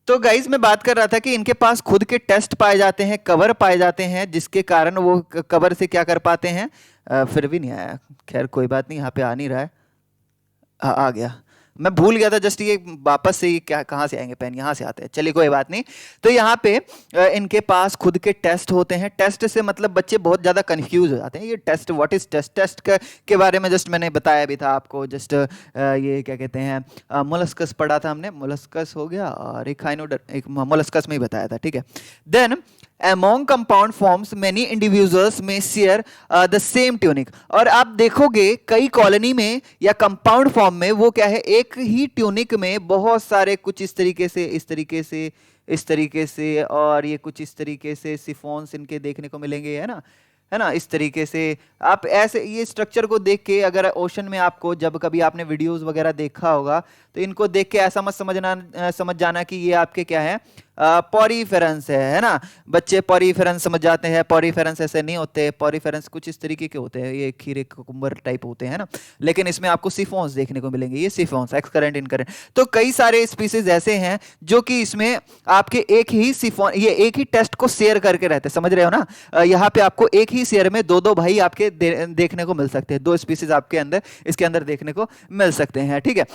तो गाइज मैं बात कर रहा था कि इनके पास खुद के टेस्ट पाए जाते हैं, कवर पाए जाते हैं, जिसके कारण वो कवर से क्या कर पाते हैं, फिर भी नहीं आया, खैर कोई बात नहीं, यहाँ पे आ नहीं रहा है, आ गया। मैं भूल गया था जस्ट ये वापस से क्या, कहाँ से आएंगे पेन, यहाँ से आते हैं, चलिए कोई बात नहीं। तो यहाँ पे इनके पास खुद के टेस्ट होते हैं। टेस्ट से मतलब बच्चे बहुत ज़्यादा कंफ्यूज हो जाते हैं, ये test what is test, test के बारे में जस्ट मैंने बताया भी था आपको। जस्ट ये क्या कहते हैं मोलस्कस पढ़ा था हमने, मोलस्कस हो गया, और एक हाइनोडर, एक मोलस्कस में ही बताया था, ठीक है। Then among compound forms many individuals may share the same tunic। और आप देखोगे कई कॉलोनी में या कंपाउंड फॉर्म में वो क्या है, एक ही ट्यूनिक में बहुत सारे कुछ इस तरीके से, इस तरीके से, इस तरीके से, और ये कुछ इस तरीके से सिफोन्स इनके देखने को मिलेंगे, है ना, है ना। इस तरीके से आप ऐसे ये स्ट्रक्चर को देख के, अगर ओशन में आपको जब कभी आपने वीडियोस वगैरह देखा होगा तो इनको देख के ऐसा मत समझ जाना कि ये आपके क्या है, पॉरीफेरेंस है ना। बच्चे पॉरीफेरेंस समझ जाते हैं, पॉरीफेरेंस ऐसे नहीं होते। पॉरीफेरेंस कुछ इस तरीके के होते हैं, ये खीरे कुकुम्बर टाइप होते हैं ना, लेकिन इसमें आपको सिफोन्स देखने को मिलेंगे, ये सिफोन्स, एक्सकरेंट, इनकरेंट। तो कई सारे स्पीसीज ऐसे हैं जो कि इसमें आपके एक ही सिफोन, ये एक ही टेस्ट को शेयर करके रहते हैं, समझ रहे हो ना। यहाँ पे आपको एक ही शेयर में दो भाई आपके देखने को मिल सकते हैं, दो स्पीसीज आपके अंदर इसके अंदर देखने को मिल सकते हैं, ठीक है।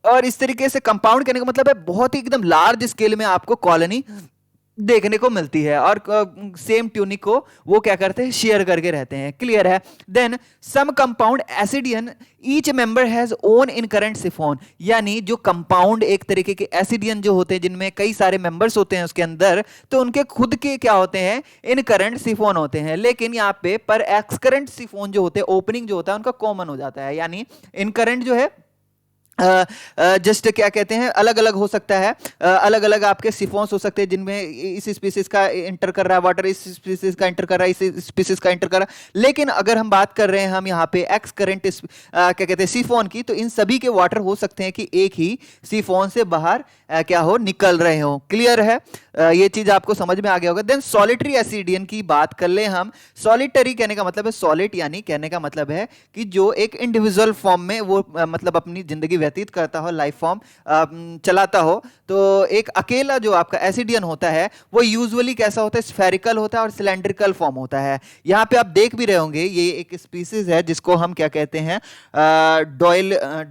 और इस तरीके से कंपाउंड करने का मतलब है बहुत ही एकदम लार्ज स्केल में आपको कॉलोनी देखने को मिलती है, और सेम ट्यूनिक को वो क्या करते हैं, शेयर करके रहते हैं। क्लियर है। Then some compound ascidian each member has own incurrent siphon, यानी जो कंपाउंड एक तरीके के एसिडियन जो होते हैं जिनमें कई सारे मेंबर्स होते हैं उसके अंदर, तो उनके खुद के क्या होते हैं, इनकरेंट सिफोन होते हैं। लेकिन यहाँ पे पर एक्सकरेंट सिफोन जो होते हैं, ओपनिंग जो होता है उनका कॉमन हो जाता है, यानी इनकरेंट जो है जस्ट क्या कहते हैं, अलग अलग हो सकता है, अलग अलग आपके सिफोन्स हो सकते हैं जिनमें इस स्पीसीज का इंटर कर रहा है वाटर, इस स्पीसीज का इंटर कर रहा है, इस स्पीसीज का इंटर कर रहा है। लेकिन अगर हम बात कर रहे हैं हम यहाँ पे एक्स करंट क्या कहते हैं सिफोन की, तो इन सभी के वाटर हो सकते हैं कि एक ही सिफोन से बाहर क्या हो, निकल रहे हो। क्लियर है। ये चीज आपको समझ में आ गया होगा। देन सॉलिटरी एसिडियन की बात कर ले हम। सॉलिटरी कहने का मतलब है, सॉलिड यानी कहने का मतलब है कि जो एक इंडिविजुअल फॉर्म में वो मतलब अपनी जिंदगी व्यतीत करता हो, लाइफ फॉर्म चलाता हो। तो एक अकेला जो आपका एसिडियन होता है वो यूजुअली कैसा होता है, स्फेरिकल होता है और सिलेंड्रिकल फॉर्म होता है। यहाँ पे आप देख भी रहे होंगे ये एक स्पीसीज है जिसको हम क्या कहते हैं,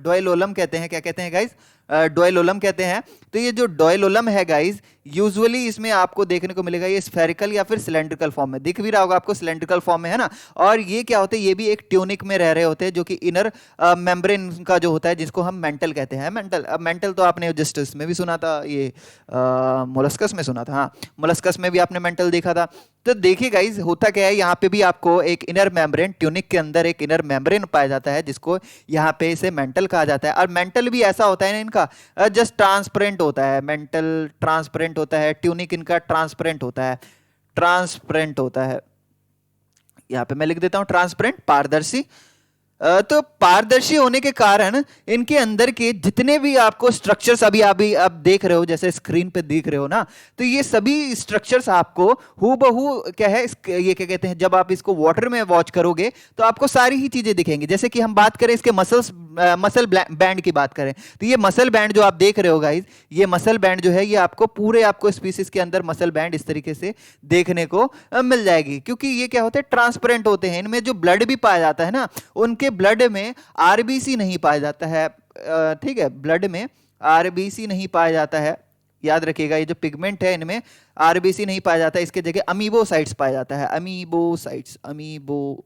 डोइलोलम कहते हैं। क्या कहते हैं गाइज, डोइलोलम कहते हैं। तो ये जो डोइलोलम है गाइज, यूजुअली इसमें आपको देखने को मिलेगा ये स्फेरिकल या फिर सिलेंड्रिकल फॉर्म में, दिख भी रहा होगा आपको सिलेंड्रिकल फॉर्म में, है ना। और ये क्या होते हैं, ये भी एक ट्यूनिक में रह रहे होते हैं जो कि इनर मेम्ब्रेन का जो होता है जिसको हम मेंटल कहते हैं। मेंटल तो आपने जस्ट इसमें भी सुना था, ये मोलस्कस में सुना था, हाँ मोलस्कस में भी आपने मेंटल देखा था। तो देखिए गाइज होता क्या है, यहाँ पे भी आपको एक इनर मेम्ब्रेन, ट्यूनिक के अंदर एक इनर मेम्ब्रेन पाया जाता है जिसको यहाँ पे इसे मेंटल कहा जाता है। और मेंटल भी ऐसा होता है ना इनका, जस्ट ट्रांसपेरेंट होता है, मेंटल ट्रांसपेरेंट होता है, ट्यूनिक इनका ट्रांसपेरेंट होता है, ट्रांसपेरेंट होता है। यहाँ पे मैं लिख देता हूँ ट्रांसपेरेंट, पारदर्शी, तो पारदर्शी होने के कारण इनके अंदर के जितने भी आपको स्ट्रक्चर्स अभी अभी आप देख रहे हो, जैसे स्क्रीन पे देख रहे हो ना, तो ये सभी स्ट्रक्चर्स आपको हूबहू क्या है, ये क्या कहते हैं, जब आप इसको वाटर में वॉच करोगे तो आपको सारी ही चीजें दिखेंगी। जैसे कि हम बात करें इसके मसल बैंड की बात करें, तो ये मसल बैंड जो आप देख रहे हो गाइस, ये मसल बैंड जो है ये आपको पूरे आपको स्पीसीज के अंदर मसल बैंड इस तरीके से देखने को मिल जाएगी, क्योंकि ये क्या होते हैं, ट्रांसपेरेंट होते हैं। इनमें जो ब्लड भी पाया जाता है ना, उनके ब्लड में आरबीसी नहीं पाया जाता है। ठीक है, ब्लड में आरबीसी नहीं पाया जाता है, याद रखिएगा। ये जो पिगमेंट है इनमें आरबीसी नहीं पाया जाता है, इसके जगह अमीबोसाइट्स पाया जाता है। अमीबोसाइट्स, अमीबोसाइट्स,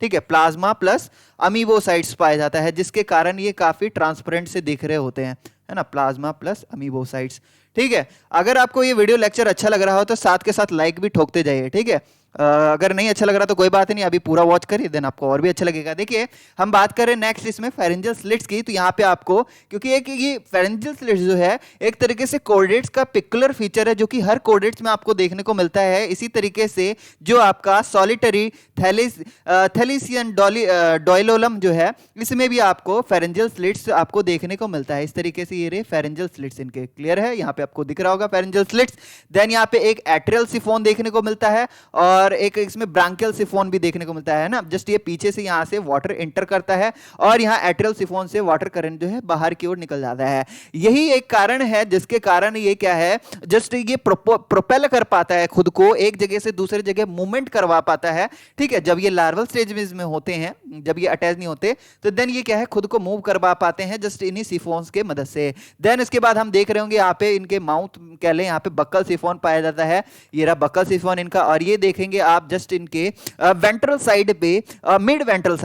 ठीक है, प्लाज्मा प्लस अमीबोसाइट्स पाया जाता है, जिसके कारण ये काफी ट्रांसपेरेंट से दिख रहे होते हैं, है ना, प्लाज्मा प्लस अमीबोसाइट्स। ठीक है, अगर आपको ये वीडियो लेक्चर अच्छा लग रहा हो तो साथ के साथ लाइक भी ठोकते जाइए। ठीक है, अगर नहीं अच्छा लग रहा तो कोई बात नहीं, अभी पूरा वॉच करिए, देन आपको और भी अच्छा लगेगा। देखिए, हम बात करें नेक्स्ट इसमें फेरेंजियल स्लिट्स की, तो यहाँ पे आपको, क्योंकि एक ये फेरेंजियल स्लिट्स जो है एक तरीके से कोर्डेट्स का पिकुलर फीचर है, जो कि हर कोर्डेट्स में आपको देखने को मिलता है। इसी तरीके से जो आपका सॉलिटरी थैलिसियन डॉयलोलम जो है, इसमें भी आपको फेरेंजियल स्लिट्स आपको देखने को मिलता है। इस तरीके से ये रहे फेरेंजियल स्लिट्स इनके, क्लियर है, यहाँ पे आपको दिख रहा होगा फेरेंजियल स्लिट्स। देन यहाँ पे एक एट्रियल सिफोन देखने को मिलता है, और एक इसमें ब्रांकियल सिफोन भी देखने को मिलता है ना। जस्ट ये पीछे से यहाँ से वाटर एंटर करता है, और यहाँ एट्रियल सिफोन से वाटर करंट जो है बाहर की ओर निकल जाता है। यही एक कारण है जिसके कारण ये क्या है, जस्ट ये प्रोपेल कर पाता है खुद को, एक जगह से दूसरी जगह मूवमेंट करवा पाता है। ठीक है, जब ये लार्वल स्टेज में होते हैं, जब ये अटैच नहीं होते, तो देन ये क्या है, खुद को मूव करवा पाते हैं जस्ट इन्हीं सिफोन्स के मदद से। देन इसके बाद हम देख रहे होंगे यहाँ पे इनके माउथ कह लें, यहाँ पे बक्कल सिफोन पाया जाता है। ये रहा बक्कल सिफोन इनका, और ये देखेंगे आप जस्ट इनके वेंट्रल साइड पे, मिड वेंट्रल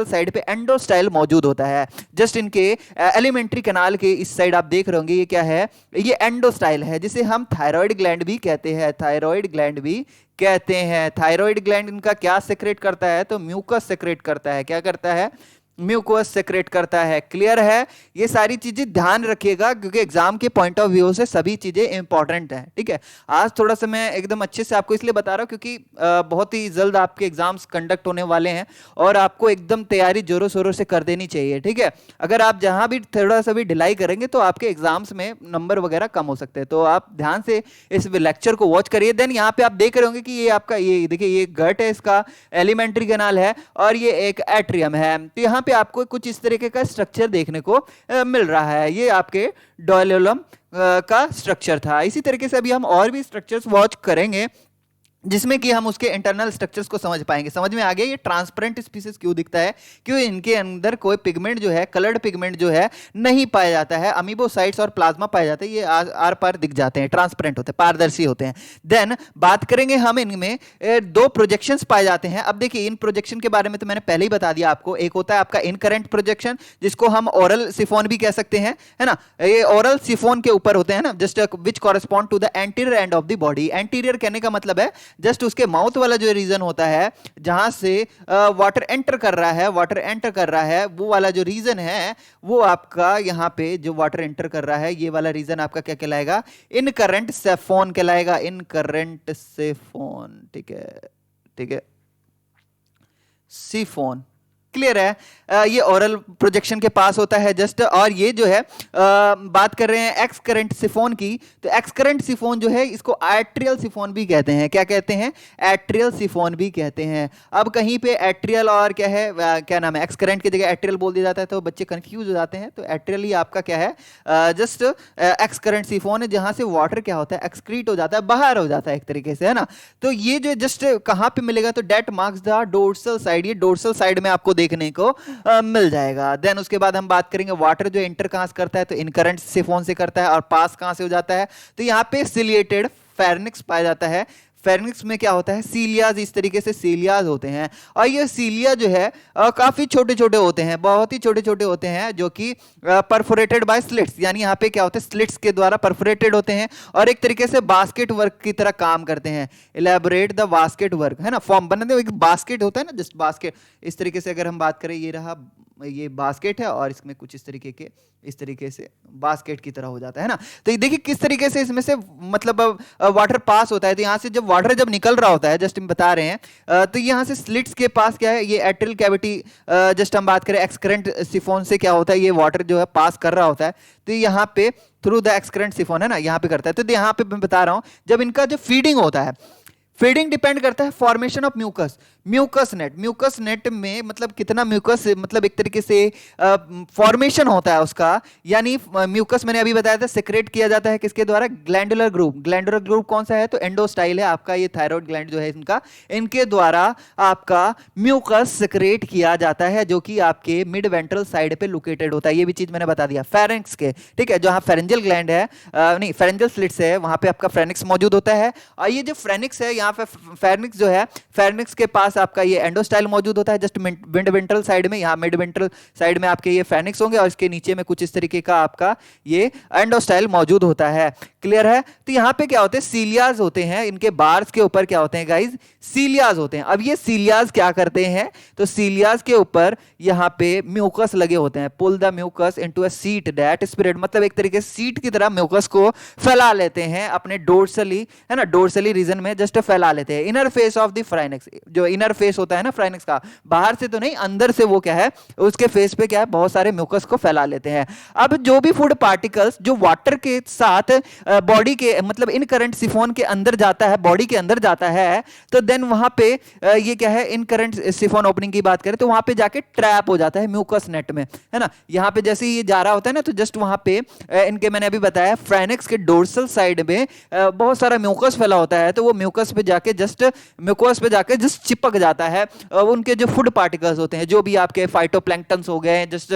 साइड पे एंडोस्टाइल मौजूद होता है। जस्ट इनके एलिमेंट्री कैनाल के इस साइड आप देख रहे होंगे, ये क्या है, ये एंडोस्टाइल है, जिसे हम थायराइड ग्लैंड भी कहते हैं। थायराइड ग्लैंड भी कहते हैं। थायराइड ग्लैंड इनका क्या सेक्रेट करता है, तो म्यूकस सेक्रेट करता है। क्या करता है, म्यूकोस सेक्रेट करता है। क्लियर है, ये सारी चीजें ध्यान रखिएगा, क्योंकि एग्जाम के पॉइंट ऑफ व्यू से सभी चीजें इंपॉर्टेंट है। ठीक है, आज थोड़ा सा मैं एकदम अच्छे से आपको इसलिए बता रहा हूं क्योंकि बहुत ही जल्द आपके एग्जाम्स कंडक्ट होने वाले हैं, और आपको एकदम तैयारी जोरों शोरों से कर देनी चाहिए। ठीक है, अगर आप जहां भी थोड़ा सा भी ढिलाई करेंगे तो आपके एग्जाम्स में नंबर वगैरह कम हो सकते हैं, तो आप ध्यान से इस लेक्चर को वॉच करिए। देन यहाँ पे आप देख रहे होंगे कि ये आपका, ये देखिए, ये गट है, इसका एलिमेंट्री कैनाल है, और ये एक एट्रियम है। तो यहाँ पे आपको कुछ इस तरीके का स्ट्रक्चर देखने को मिल रहा है। ये आपके डॉयलोलम का स्ट्रक्चर था। इसी तरीके से अभी हम और भी स्ट्रक्चर्स वॉच करेंगे, जिसमें कि हम उसके इंटरनल स्ट्रक्चर्स को समझ पाएंगे। समझ में आ गया ये ट्रांसपेरेंट स्पीसीज क्यों दिखता है, क्यों इनके अंदर कोई पिगमेंट जो है, कलर्ड पिगमेंट जो है नहीं पाया जाता है। अमीबोसाइट्स और प्लाज्मा पाए जाते हैं, ये आर पार दिख जाते हैं, ट्रांसपेरेंट होते हैं, पारदर्शी होते हैं। देन बात करेंगे हम, इनमें दो प्रोजेक्शंस पाए जाते हैं। अब देखिए, इन प्रोजेक्शन के बारे में तो मैंने पहले ही बता दिया आपको। एक होता है आपका इनकरेंट प्रोजेक्शन, जिसको हम ओरल सिफोन भी कह सकते हैं, है ना। ये ओरल सिफोन के ऊपर होते हैं ना, just which correspond to the anterior end of the body. Anterior कहने का मतलब है जस्ट उसके माउथ वाला जो रीजन होता है, जहां से वाटर एंटर कर रहा है, वो वाला जो रीजन है, वो आपका यहां पे जो वाटर एंटर कर रहा है, ये वाला रीजन आपका क्या कहलाएगा, इनकरेंट सेफोन कहलाएगा। इनकरेंट सेफोन, ठीक है, सीफोन। क्लियर है, ये ओरल प्रोजेक्शन के पास होता है जस्ट। और ये जो है बात कर रहे हैं एक्स करंट सिफोन की, तो एक्स करंट सिफोन जो है, इसको एट्रियल सिफोन भी कहते हैं। क्या कहते हैं, एट्रियल सिफोन भी कहते हैं। अब कहीं पे एट्रियल और क्या है, क्या नाम है, एक्स करंट की जगह एट्रियल बोल दिया जाता है, तो बच्चे कंफ्यूज हो जाते हैं। तो एट्रियल ही आपका क्या है, जस्ट एक्स करंट सिफोन है, जहां से वाटर क्या होता है, एक्सक्रीट हो जाता है, बाहर हो जाता है एक तरीके से, है ना। तो ये जो जस्ट कहां पे मिलेगा, तो that marks the dorsal side, ये डोर्सल साइड में आपको देखने को मिल जाएगा। देन उसके बाद हम बात करेंगे वाटर जो एंटर कहां से करता है, तो इनकरेंट सिफोन से करता है, और पास कहां से हो जाता है, तो यहां पे सिलिएटेड फेरिंक्स पाया जाता है। फेरिंक्स में क्या होता है, सीलियाज, इस तरीके से सीलियाज होते हैं। और ये सीलिया जो है काफी छोटे छोटे होते हैं, बहुत ही छोटे छोटे होते हैं, जो कि परफोरेटेड बाय स्लिट्स, यानी यहाँ पे क्या होते हैं, स्लिट्स के द्वारा परफोरेटेड होते हैं, और एक तरीके से बास्केट वर्क की तरह काम करते हैं। इलेबोरेट द बास्केट वर्क, है ना, फॉर्म बनाते हैं। एक बास्केट होता है ना, जस्ट बास्केट, इस तरीके से अगर हम बात करें, ये रहा, ये बास्केट है, और इसमें कुछ इस तरीके से बास्केट की तरह हो जाता है ना। तो ये देखिए किस तरीके से इसमें से मतलब वाटर पास होता है। तो यहां से जब वाटर जब निकल रहा होता है, जस्ट हम बता रहे हैं, तो यहाँ से स्लिट्स के पास क्या है, ये एट्रियल कैविटी, जस्ट हम बात करें एक्सक्रेंट सिफोन से क्या होता है, ये वाटर जो है पास कर रहा होता है, तो यहाँ पे थ्रू द एक्सक्रेंट सिफोन है ना, यहाँ पे करता है। तो यहाँ पे मैं बता रहा हूँ जब इनका जो फीडिंग होता है, फीडिंग डिपेंड करता है formation of mucus, mucus net में मतलब कितना म्यूकस, मतलब एक तरीके से फॉर्मेशन होता है उसका, यानी म्यूकस मैंने अभी बताया था सेक्रेट किया जाता है किसके द्वारा, ग्लैंडुलर ग्रुप कौन सा है, तो एंडोस्टाइल है आपका, ये थायराइड ग्लैंड जो है इनका, इनके द्वारा आपका म्यूकस सेक्रेट किया जाता है, जो कि आपके मिड वेंट्रल साइड पे लोकेटेड होता है। ये भी चीज मैंने बता दिया फेरेंक्स के, ठीक है, जहां फेरेंजियल ग्लैंड है, नहीं फेरेंजियल स्लिट्स है, वहां पे आपका फ्रेनिक्स मौजूद होता है। और ये जो फ्रेनिक्स है, यहाँ पे फेरेंक्स जो है, फेरेंक्स के पास आपका ये एंडोस्टाइल मौजूद होता है जस्ट मिड वेंट्रल साइड में, यहाँ मिड वेंट्रल साइड में आपके ये फेरेंक्स होंगे, और इसके नीचे में कुछ इस तरीके का आपका ये एंडोस्टाइल मौजूद होता है। क्लियर है? तो यहाँ पे क्या होते हैं, सीलियाज होते हैं, इनके बार्स के ऊपर क्या होते हैं गाइज, सीलियाज होते हैं। अब ये सीलियाज क्या करते हैं, तो सीलियाज के ऊपर यहाँ पे म्यूकस लगे होते हैं, pull the mucus into a sheet that spread, मतलब एक तरीके से सीट की तरह म्यूकस को फैला लेते हैं अपने डोर्सली, है ना, डोर्सली रीजन में जस्ट फैला लेते हैं। इनर फेस ऑफ द फ्राइनेक्स, जो इनर फेस होता है ना फ्राइनेक्स का, बाहर से तो नहीं, अंदर से वो क्या है, उसके फेस पे क्या है, बहुत सारे म्यूकस को फैला लेते हैं। अब जो भी फूड पार्टिकल्स जो वाटर के साथ बॉडी के, मतलब इन करंट सिफोन के अंदर जाता है, बॉडी के अंदर जाता है, तो देन वहां पे ये क्या है, इन करंट सिफोन ओपनिंग की बात करें तो वहां पे जाके ट्रैप हो जाता है म्यूकस नेट में, है ना। यहां पे जैसे ही ये जा रहा होता है ना, तो जस्ट वहां पे इनके, मैंने अभी बताया फ्राइनेक्स के डोर्सल साइड में बहुत सारा म्यूकस फैला होता है, तो वो म्यूकस पे जाके जस्ट चिपक जाता है उनके जो फूड पार्टिकल्स होते हैं, जो भी आपके फाइटोप्लैंक्टन्स हो गए, जस्ट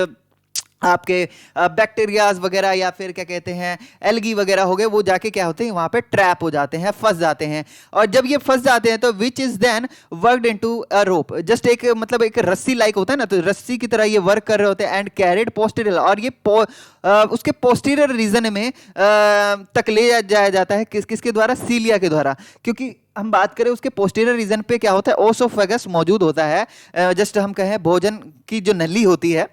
आपके बैक्टीरियाज वगैरह या फिर क्या कहते हैं एल्गी वगैरह हो गए, वो जाके क्या होते हैं, वहां पे ट्रैप हो जाते हैं, फंस जाते हैं। और जब ये फंस जाते हैं तो which is then worked into a rope, just एक मतलब एक रस्सी लाइक होता है ना, तो रस्सी की तरह ये वर्क कर रहे होते हैं, एंड कैरिड पोस्टीरियर, और ये उसके पोस्टीरियर रीजन में तक ले जाया जाता है, किसके द्वारा, सीलिया के द्वारा। क्योंकि हम बात करें उसके पोस्टीरियर रीजन पे क्या होता है, ओसोफेगस मौजूद होता है, जस्ट हम कहें भोजन की जो नली होती है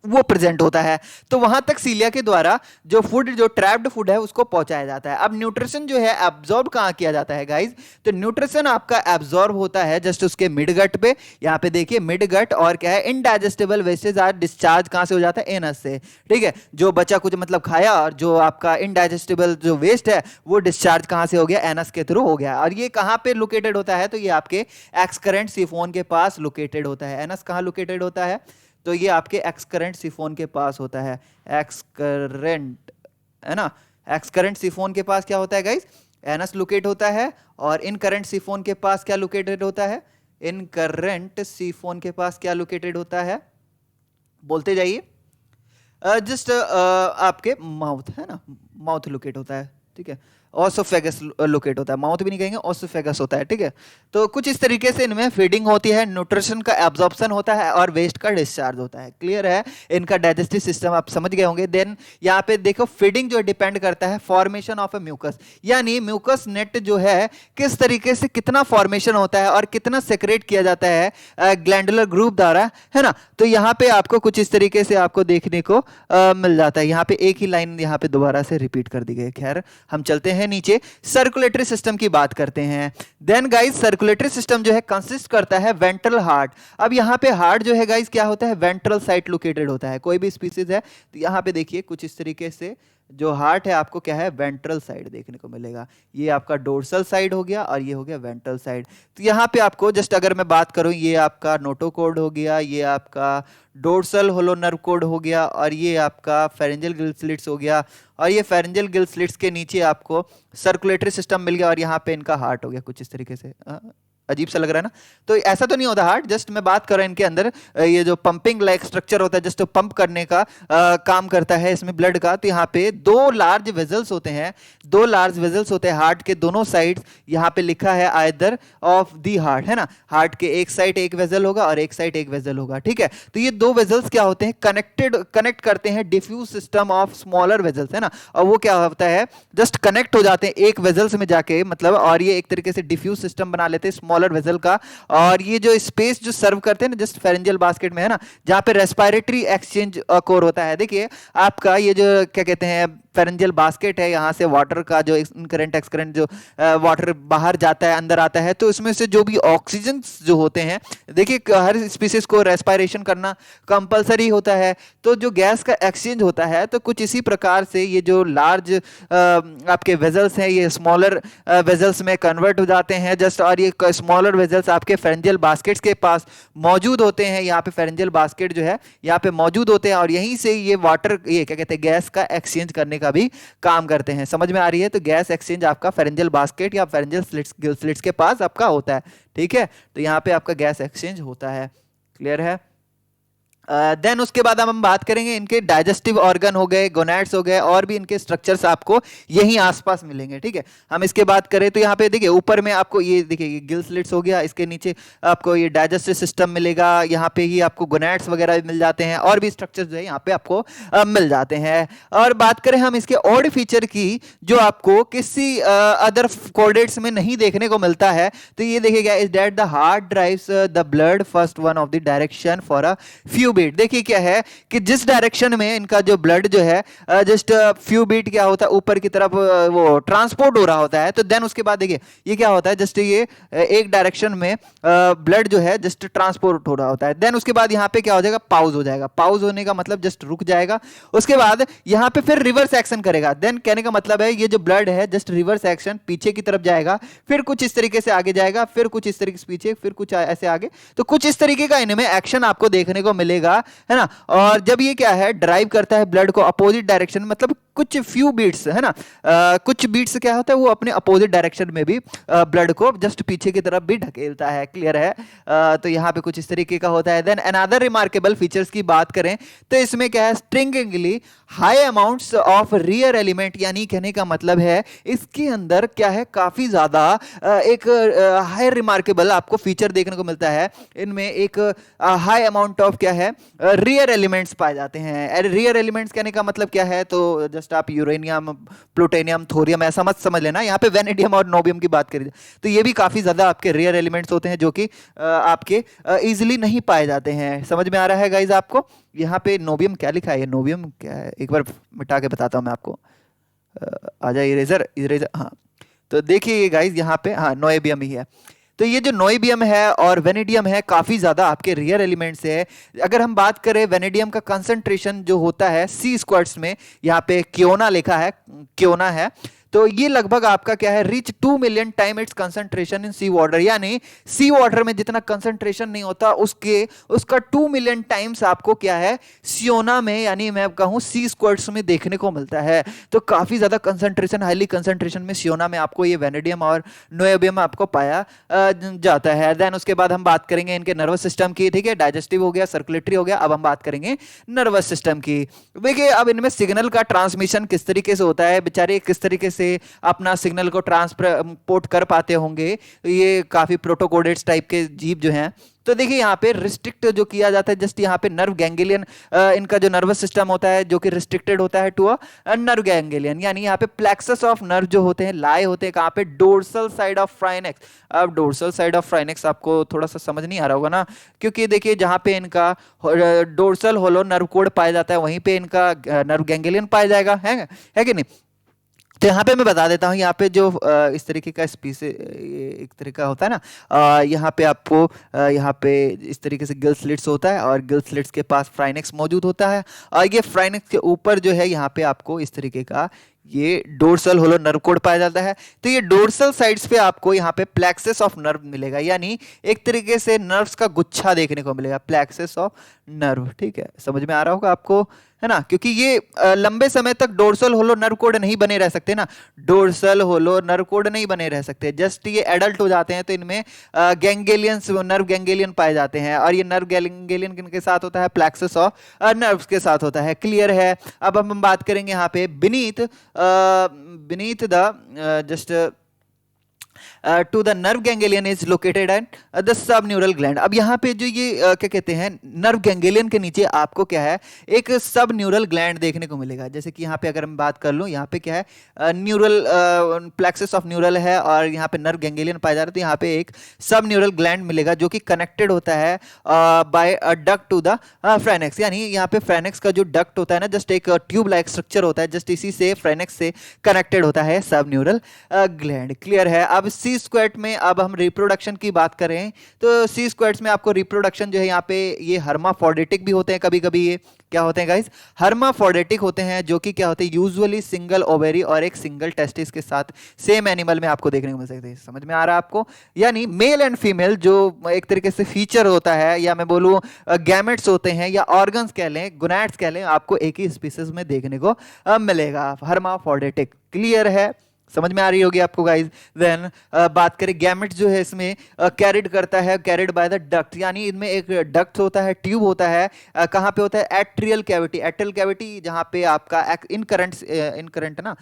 वो प्रेजेंट होता है, तो वहां तक सीलिया के द्वारा जो फूड, जो ट्रैप्ड फूड है उसको पहुंचाया जाता है। अब न्यूट्रिशन जो है एब्जॉर्ब कहां किया जाता है गाइज, तो न्यूट्रिशन आपका एब्जॉर्ब होता है जस्ट उसके मिड गट पे, यहां पे देखिए मिड गट, और क्या है, इनडाइजेस्टेबल वेस्टेज आर डिस्चार्ज कहां से हो जाता है, एनस से, ठीक है, जो बच्चा कुछ मतलब खाया और जो आपका इनडाइजेस्टेबल जो वेस्ट है वो डिस्चार्ज कहां से हो गया, एनस के थ्रू हो गया। और ये कहां पे लोकेटेड होता है, तो ये आपके एक्सकरेंट सिफोन के पास लोकेटेड होता है। एनस कहां लोकेटेड होता है, तो ये आपके एक्सकरेंट सिफोन के पास होता है, एक्सकरेंट, है ना, एक्सकरेंट सिफोन के पास क्या होता है गाइस, एनस लोकेट होता है। और इन करंट सिफोन के पास क्या लोकेटेड होता है, इन करंट सिफोन के पास क्या लोकेटेड होता है, बोलते जाइए, जस्ट आपके माउथ, है ना, माउथ लोकेट होता है, ठीक है, ऑसोफेगस लोकेट होता है, माउथ भी नहीं कहेंगे, ऑसोफेगस होता है, ठीक है। तो कुछ इस तरीके से इनमें फीडिंग होती है, न्यूट्रिशन का एब्जॉर्प्शन होता है और वेस्ट का डिस्चार्ज होता है। क्लियर है, इनका डाइजेस्टिव सिस्टम आप समझ गए होंगे। देन यहाँ पे देखो फीडिंग जो डिपेंड करता है फॉर्मेशन ऑफ ए म्यूकस, यानी म्यूकस नेट जो है किस तरीके से कितना फॉर्मेशन होता है और कितना सेक्रेट किया जाता है ग्लैंडुलर ग्रुप द्वारा, है ना। तो यहाँ पे आपको कुछ इस तरीके से आपको देखने को मिल जाता है। यहाँ पे एक ही लाइन यहाँ पे दोबारा से रिपीट कर दी गई। खैर हम चलते हैं नीचे, सर्कुलेटरी सिस्टम की बात करते हैं। देन गाइस सर्कुलेटरी सिस्टम जो है कंसिस्ट करता है वेंट्रल हार्ट। अब यहाँ पे हार्ट जो है गाइस क्या होता है, वेंट्रल साइड लोकेटेड होता है। कोई भी स्पीसीज है तो यहाँ पे देखिए कुछ इस तरीके से जो हार्ट है आपको क्या है, वेंट्रल साइड देखने को मिलेगा। ये आपका डोर्सल साइड हो गया और ये हो गया वेंट्रल साइड। तो यहाँ पे आपको जस्ट अगर मैं बात करूं, ये आपका नोटोकॉर्ड हो गया, ये आपका डोर्सल होलो नर्व कोड हो गया, और ये आपका फेरेंजियल गिल स्लिट्स हो गया, और ये फेरेंजियल गिल स्लिट्स के नीचे आपको सर्कुलेटरी सिस्टम मिल गया, और यहाँ पे इनका हार्ट हो गया कुछ इस तरीके से। अजीब सा लग रहा है ना, तो ऐसा तो नहीं होता हार्ट, जस्ट मैं बात कर रहा हूं इनके अंदर ये जो पंपिंग लाइक स्ट्रक्चर होता है, जस्ट पंप करने का काम करता है इसमें ब्लड का। तो यहाँ पे दो लार्ज वेजल्स होते हैं, दो लार्ज वेजल्स होते हैं हार्ट के दोनों साइड्स। यहाँ पे लिखा है आइदर ऑफ दी हार्ट, है ना, हार्ट के एक साइड एक वेजल होगा और एक साइड एक वेजल होगा, ठीक है। तो ये दो वेजल्स क्या होते हैं, कनेक्ट करते हैं diffuse system of smaller vessels, है ना। और वो क्या होता है, जस्ट कनेक्ट हो जाते हैं एक वेजल्स में जाके, मतलब, और ये एक तरीके से डिफ्यूज सिस्टम बना लेते हैं स्मॉलर वेसल का, और ये जो स्पेस जो सर्व करते हैं ना जस्ट फेरेंजियल बास्केट में है ना, जहाँ पे रेस्पिरेटरी एक्सचेंज कोर होता है। देखिए आपका ये जो क्या कहते हैं फेरेंजियल बास्केट है, यहाँ से वाटर का जो इनकरेंट एक्सकरेंट जो वाटर बाहर जाता है अंदर आता है, तो इसमें से जो भी ऑक्सीजन जो होते हैं, देखिए हर स्पीसीज को रेस्पिरेशन करना कंपलसरी होता है, तो जो गैस का एक्सचेंज होता है तो कुछ इसी प्रकार से ये जो लार्ज आपके वेजल्स हैं ये स्मॉलर वेजल्स में कन्वर्ट हो जाते हैं जस्ट, और ये स्मॉलर वेजल्स आपके फेरेंजियल बास्केट्स के पास मौजूद होते हैं। यहाँ पे फेरेंजियल बास्केट जो है यहाँ पे मौजूद होते हैं, और यहीं से ये वाटर ये क्या कहते हैं गैस का एक्सचेंज करने का भी काम करते हैं। समझ में आ रही है? तो गैस एक्सचेंज आपका फेरेंजियल बास्केट या फेरेंजियल स्लिट्स के पास आपका होता है। ठीक है, तो यहाँ पे आपका गैस एक्सचेंज होता है। क्लियर है? देन उसके बाद हम बात करेंगे इनके डाइजेस्टिव ऑर्गन हो गए, गोनैड्स हो गए, और भी इनके स्ट्रक्चर्स आपको यहीं आसपास मिलेंगे। ठीक है, हम इसके बात करें तो यहाँ पे देखिए ऊपर में आपको ये देखिए ये गिल स्लिट्स हो गया, इसके नीचे आपको ये डाइजेस्टिव सिस्टम मिलेगा, यहाँ पे ही आपको गोनैड्स वगैरह मिल जाते हैं, और भी स्ट्रक्चर्स जो है यहाँ पे आपको मिल जाते हैं। और बात करें हम इसके ऑड फीचर की जो आपको किसी अदर कोर्डेट्स में नहीं देखने को मिलता है, तो ये देखिएगा is that the heart drives the blood first one of the direction for a few beat. देखिए क्या है कि जिस डायरेक्शन में इनका जो ब्लड जो है जस्ट फ्यू बीट क्या होता है ऊपर की तरफ वो ट्रांसपोर्ट हो रहा होता है, तो देन उसके बाद देखिए ये क्या होता है जस्ट ये एक डायरेक्शन में ब्लड जो है जस्ट ट्रांसपोर्ट हो रहा होता है। देन उसके बाद यहाँ पे क्या हो जाएगा, पाउज हो जाएगा। पाउज होने का मतलब जस्ट रुक जाएगा, उसके बाद यहाँ पे फिर रिवर्स एक्शन करेगा। देन कहने का मतलब है ये जो ब्लड है जस्ट रिवर्स एक्शन पीछे की तरफ जाएगा, फिर कुछ इस तरीके से आगे जाएगा, फिर कुछ इस तरीके से पीछे, फिर कुछ ऐसे आगे, तो कुछ इस तरीके का इनमें एक्शन आपको देखने को मिलेगा, है ना। और जब ये क्या है ड्राइव करता है ब्लड को अपोजिट डायरेक्शन, मतलब कुछ फ्यू बीट्स है ना, कुछ बीट्स क्या होता है वो अपने अपोजिट डायरेक्शन में भी ब्लड को जस्ट पीछे की तरफ भी ढकेलता है। क्लियर है? तो यहाँ पे कुछ इस तरीके का होता है। देन अनदर रिमार्केबल फीचर्स की बात करें तो इसमें क्या है strikingly high amounts of rare element, यानी कहने का मतलब है इसके अंदर क्या है काफी ज्यादा एक हाई रिमार्केबल आपको फीचर देखने को मिलता है। इनमें एक हाई अमाउंट ऑफ क्या है रियर एलिमेंट्स पाए जाते हैं। रियर एलिमेंट्स कहने का मतलब क्या है, तो जस्ट आप यूरेनियम, प्लूटोनियम, थोरियम ऐसा मत समझ लेना, यहाँ पे वेनेडियम और नोबियम की बात करें तो ये भी काफी ज्यादा आपके रियर एलिमेंट्स होते हैं जो कि आपके इजिली नहीं पाए जाते हैं। समझ में आ रहा है गाइज आपको? यहाँ पे नोबियम क्या लिखा है, ये नोबियम क्या है एक बार मिटा के बताता हूँ मैं आपको। आ जाए इरेजर, इरेजर, हाँ। तो देखिए गाइज यहाँ पे हाँ नोएबियम ही है। तो ये जो नोएबियम है और वेनेडियम है काफी ज्यादा आपके रियर एलिमेंट्स है। अगर हम बात करें वेनेडियम का कंसंट्रेशन जो होता है सी स्क्वाड्स में, यहाँ पे क्योना लिखा है, क्योना है, तो ये लगभग आपका क्या है reach 2 million time its concentration in sea water, यानी सी वाटर में जितना कंसंट्रेशन नहीं होता उसका 2 मिलियन टाइम्स आपको क्या है सियोना में, यानी मैं कहूं सी स्क्वाड्स में देखने को मिलता है। तो काफी ज्यादा कंसंट्रेशन, हाईली कंसंट्रेशन में सियोना में आपको ये वेनेडियम और नोएबियम आपको पाया जाता है। देन उसके बाद हम बात करेंगे इनके नर्वस सिस्टम की। ठीक है, डाइजेस्टिव हो गया, सर्कुलेटरी हो गया, अब हम बात करेंगे नर्वस सिस्टम की। देखिए अब इनमें सिग्नल का ट्रांसमिशन किस तरीके से होता है, बेचारे किस तरीके से अपना सिग्नल को ट्रांसपोर्ट कर पाते होंगे, ये काफी प्रोटोकोडेट्स टाइप के जीव जो हैं। तो देखिए यहाँ पे रिस्ट्रिक्ट जो किया जाता है जस्ट यहाँ पे नर्व गैंग्लियन, इनका जो नर्वस सिस्टम होता है जो कि रिस्ट्रिक्टेड होता है टू अ नर्व गैंग्लियन, यानी यहाँ पे प्लेक्सस ऑफ नर्व जो होते हैं लाए होते हैं कहाँ पे, डोर्सल साइड ऑफ फ्राइनेक्स। अब डोर्सल साइड ऑफ फ्राइनेक्स आपको थोड़ा सा समझ नहीं आ रहा होगा ना, क्योंकि देखिए जहाँ पे इनका डोर्सल होलो नर्व कोड पाया जाता है वहीं पे इनका नर्व गैंग्लियन पाया जाएगा, है कि नहीं। तो यहाँ पे मैं बता देता हूँ, यहाँ पे जो इस तरीके का स्पीसीज एक तरीका होता है ना, यहाँ पे आपको यहाँ पे इस तरीके से गिल स्लिट्स होता है और गिल स्लिट्स के पास फ्राइनेक्स मौजूद होता है, और ये फ्राइनेक्स के ऊपर जो है यहाँ पे आपको इस तरीके का ये डोर्सल होलो नर्व कोड पाया जाता है। तो ये डोर्सल साइड्स पे आपको यहाँ पे प्लेक्सस ऑफ नर्व मिलेगा, यानी एक तरीके से नर्व्स का गुच्छा देखने को मिलेगा, प्लेक्सस ऑफ नर्व। ठीक है, समझ में आ रहा होगा आपको, है ना, क्योंकि ये लंबे समय तक डोर्सल होलो नर्व कोड नहीं बने रह सकते ना, डोर्सल होलो नर्व कोड नहीं बने रह सकते, जस्ट ये एडल्ट हो जाते हैं तो इनमें गैंग्लियंस, नर्व गैंग्लियन पाए जाते हैं, और ये नर्व गैंग्लियन किनके साथ होता है, प्लेक्सस ऑफ नर्व्स के साथ होता है। क्लियर है? अब हम बात करेंगे यहाँ पे beneath the just to the nerve ganglion is located at the subneural gland. अब यहाँ पे जो ये क्या कहते हैं, नर्व गैंग्लियन के नीचे आपको क्या है, एक सब न्यूरल ग्लैंड देखने को मिलेगा। जैसे कि यहाँ पे अगर मैं बात कर लूँ, यहाँ पे क्या है, न्यूरल प्लेक्सस ऑफ न्यूरल है और यहाँ पे नर्व गैंग्लियन पाया जा रहा है। तो यहाँ पे एक सब न्यूरल ग्लैंड मिलेगा जो कि कनेक्टेड होता है बाय डक्ट टू द फ्रेनेक्स। यानी यहाँ पे फ्रेनेक्स का जो डक्ट होता है ना, जस्ट एक ट्यूब लाइक स्ट्रक्चर होता है, जस्ट इसी से फ्रेनेक्स से कनेक्टेड होता है सब न्यूरल ग्लैंड। क्लियर है। अब सी स्क्वाट में अब हम रिप्रोडक्शन की बात करें तो सी स्क्वाट्स में आपको रिप्रोडक्शन जो है यहाँ पे ये हर्माफोर्डेटिक भी होते हैं, कभी कभी ये क्या होते हैं गाइस, हर्माफोर्डेटिक होते हैं, जो कि क्या होते हैं, यूजुअली सिंगल ओवेरी और एक सिंगल टेस्टिस के साथ सेम एनिमल में आपको देखने को मिल सकते हैं। समझ में आ रहा है आपको? यानी मेल एंड फीमेल जो एक तरीके से फीचर होता है, या मैं बोलूं गैमेट्स होते हैं या ऑर्गन्स कह लें, गोनैड्स कह लें, आपको एक ही स्पीसीज में देखने को मिलेगा, हर्माफोर्डेटिक। क्लियर है? समझ में आ रही होगी आपको गाइस। देन बात करें गैमेट्स जो है इसमें कैरिड करता है, कैरिड बाय द डक्ट, यानी इनमें एक डक्ट होता है, ट्यूब होता है, कहाँ पे होता है, एट्रियल कैविटी। एट्रियल कैविटी जहाँ पे आपका इनकरेंट ना,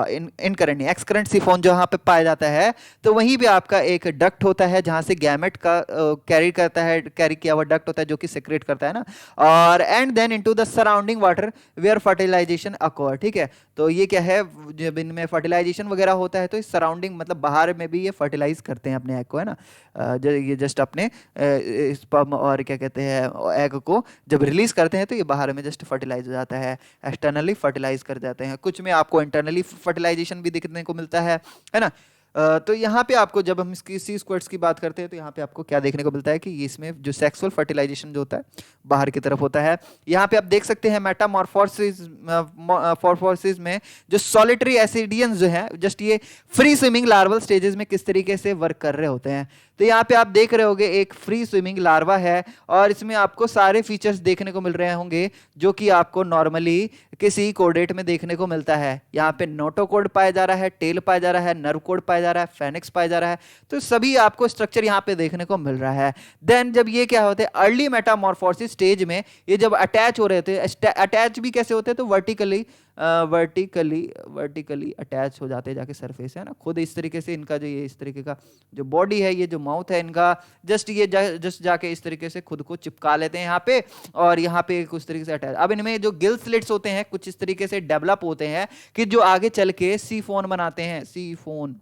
इनकरेंट नहीं, एक्सकरेंट सिफोन जहाँ पे पाया जाता है, तो वहीं पे आपका एक डक्ट होता है जहाँ से गैमेट का कैरी करता है, कैरी किया हुआ डक्ट होता है जो कि सेक्रेट करता है ना, और and then into the surrounding water where fertilization occur. ठीक है, तो ये क्या है, जब इनमें फर्टिलाइजेशन वगैरह होता है तो इस सराउंडिंग मतलब बाहर में भी ये फर्टिलाइज करते हैं अपने एग को, है ना। ये जस्ट अपने स्पर्म और क्या कहते हैं एग को जब रिलीज करते हैं तो ये बाहर में जस्ट फर्टिलाइज हो जाता है, एक्सटर्नली फर्टिलाइज कर जाते हैं। कुछ में आपको इंटरनली फर्टिलाइजेशन भी देखने को मिलता है ना। तो यहाँ पे आपको जब हम इसकी सी स्क्वाड्स की बात करते हैं तो यहाँ पे आपको क्या देखने को मिलता है कि इसमें जो सेक्सुअल फर्टिलाइजेशन जो होता है बाहर की तरफ होता है। यहाँ पे आप देख सकते हैं मेटामॉर्फोसिस में जो सॉलिटरी एसिडियंस जो है, जस्ट ये फ्री स्विमिंग लार्वल स्टेजेस में किस तरीके से वर्क कर रहे होते हैं। तो यहाँ पे आप देख रहे होंगे एक फ्री स्विमिंग लार्वा है और इसमें आपको सारे फीचर्स देखने को मिल रहे होंगे जो कि आपको नॉर्मली किसी कोडेट में देखने को मिलता है। यहाँ पे नोटोकोड पाया जा रहा है, टेल पाया जा रहा है, नर्व कोड पाया जा रहा है, फेनिक्स पाया जा रहा है, तो सभी आपको स्ट्रक्चर यहाँ पे देखने को मिल रहा है। देन जब ये क्या होते हैं अर्ली मेटामॉर्फोसिस स्टेज में, ये जब अटैच हो रहे थे, अटैच भी कैसे होते हैं तो वर्टिकली अटैच हो जाते हैं जाके सरफेस, है ना, खुद इस तरीके से इनका जो ये इस तरीके का जो बॉडी है, ये जो माउथ है इनका, जस्ट ये जस्ट जाके इस तरीके से खुद को चिपका लेते हैं यहाँ पे, और यहाँ पे कुछ तरीके से अटैच। अब इनमें जो गिल स्लिट्स होते हैं कुछ इस तरीके से डेवलप होते हैं कि जो आगे चल के सीफोन बनाते हैं, सीफोन